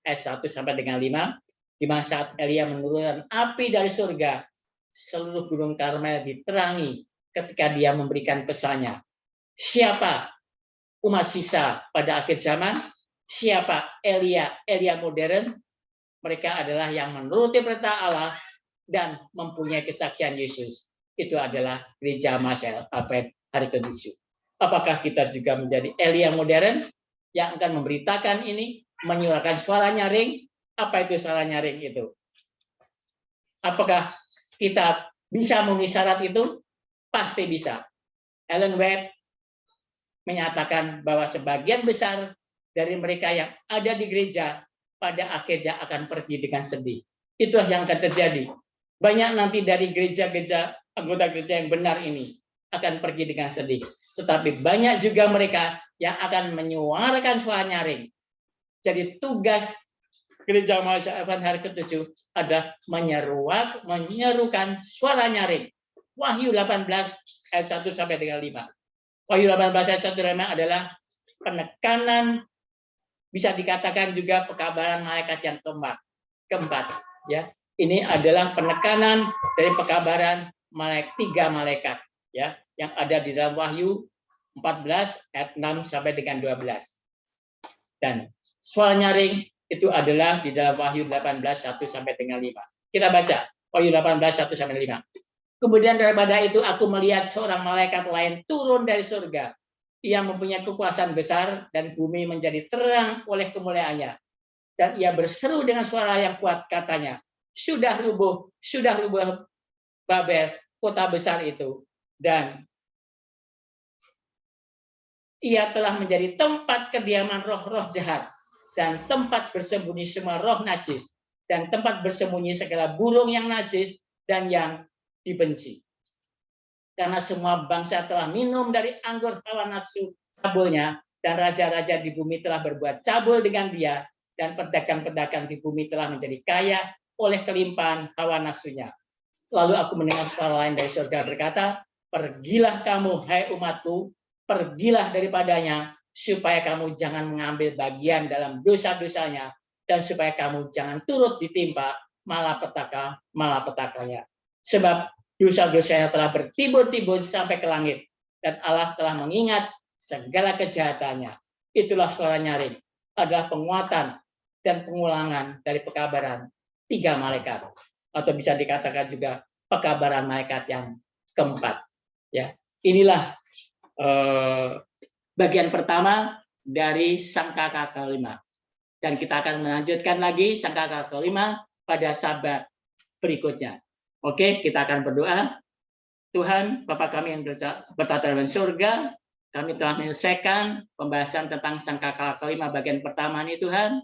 ayat 1 sampai dengan 5, di mana saat Elia menurunkan api dari surga, seluruh gunung Karmel diterangi ketika dia memberikan pesannya. Siapa umat sisa pada akhir zaman? Siapa Elia modern? Mereka adalah yang menuruti perintah Allah dan mempunyai kesaksian Yesus. Itu adalah gereja Masel Advent hari ke-7. Apakah kita juga menjadi Elia modern yang akan memberitakan ini, menyuarakan suara nyaring? Apa itu suara nyaring itu? Apakah kita bisa memenuhi syarat itu? Pasti bisa. Ellen White menyatakan bahwa sebagian besar dari mereka yang ada di gereja pada akhirnya akan pergi dengan sedih. Itulah yang akan terjadi. Banyak nanti dari gereja-gereja, anggota gereja yang benar ini akan pergi dengan sedih. Tetapi banyak juga mereka yang akan menyuarakan suara nyaring. Jadi tugas gereja Masel Advent hari ke-7 adalah menyerukan suara nyaring. Wahyu 18 ayat 1 sampai dengan 5. Wahyu 18 ayat 1 adalah penekanan, bisa dikatakan juga pekabaran malaikat yang keempat. Ya, ini adalah penekanan dari pekabaran tiga malaikat, ya, yang ada di dalam Wahyu 14 ayat 6 sampai dengan 12. Dan suara nyaring itu adalah di dalam Wahyu 18 1 sampai dengan 5. Kita baca Wahyu 18 1 sampai 5. Kemudian daripada itu aku melihat seorang malaikat lain turun dari surga. Ia mempunyai kekuasaan besar dan bumi menjadi terang oleh kemuliaannya. Dan ia berseru dengan suara yang kuat, katanya, sudah rubuh Babel, kota besar itu. Dan ia telah menjadi tempat kediaman roh-roh jahat dan tempat bersembunyi semua roh najis dan tempat bersembunyi segala burung yang najis dan yang dibenci. Karena semua bangsa telah minum dari anggur hawa nafsu cabulnya, dan raja-raja di bumi telah berbuat cabul dengan dia, dan pedagang-pedagang di bumi telah menjadi kaya oleh kelimpahan hawa nafsunya. Lalu aku mendengar suara lain dari surga berkata, pergilah kamu, hai umatku, pergilah daripadanya, supaya kamu jangan mengambil bagian dalam dosa-dosanya, dan supaya kamu jangan turut ditimpa malapetaka-malapetakanya. Sebab dosa-dosanya telah bertibur-tibur sampai ke langit, dan Allah telah mengingat segala kejahatannya. Itulah suara nyaring, adalah penguatan dan pengulangan dari pekabaran 3 malaikat, atau bisa dikatakan juga pekabaran malaikat yang keempat. Ya, inilah bagian pertama dari sangkakala kelima. Dan kita akan melanjutkan lagi sangkakala kelima pada Sabat berikutnya. Oke, kita akan berdoa. Tuhan, Bapa kami yang bertata di surga, kami telah menyelesaikan pembahasan tentang sangkakala kelima bagian pertama ini Tuhan.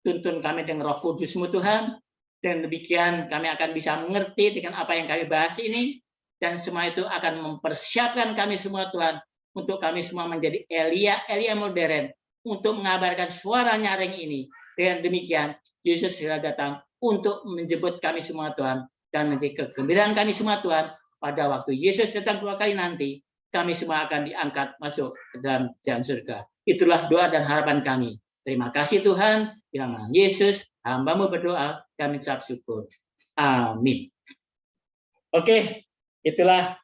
Tuntun kami dengan Roh Kudus-Mu Tuhan, dan demikian kami akan bisa mengerti dengan apa yang kami bahas ini, dan semua itu akan mempersiapkan kami semua Tuhan, untuk kami semua menjadi Elia modern, untuk mengabarkan suara nyaring ini. Dengan demikian, Yesus sudah datang untuk menjemput kami semua Tuhan, dan menjadi kegembiraan kami semua Tuhan, pada waktu Yesus datang 2 kali nanti, kami semua akan diangkat masuk ke dalam jalan surga. Itulah doa dan harapan kami. Terima kasih Tuhan, di nama Yesus, hamba-Mu berdoa, kami ucap syukur. Amin. Oke, itulah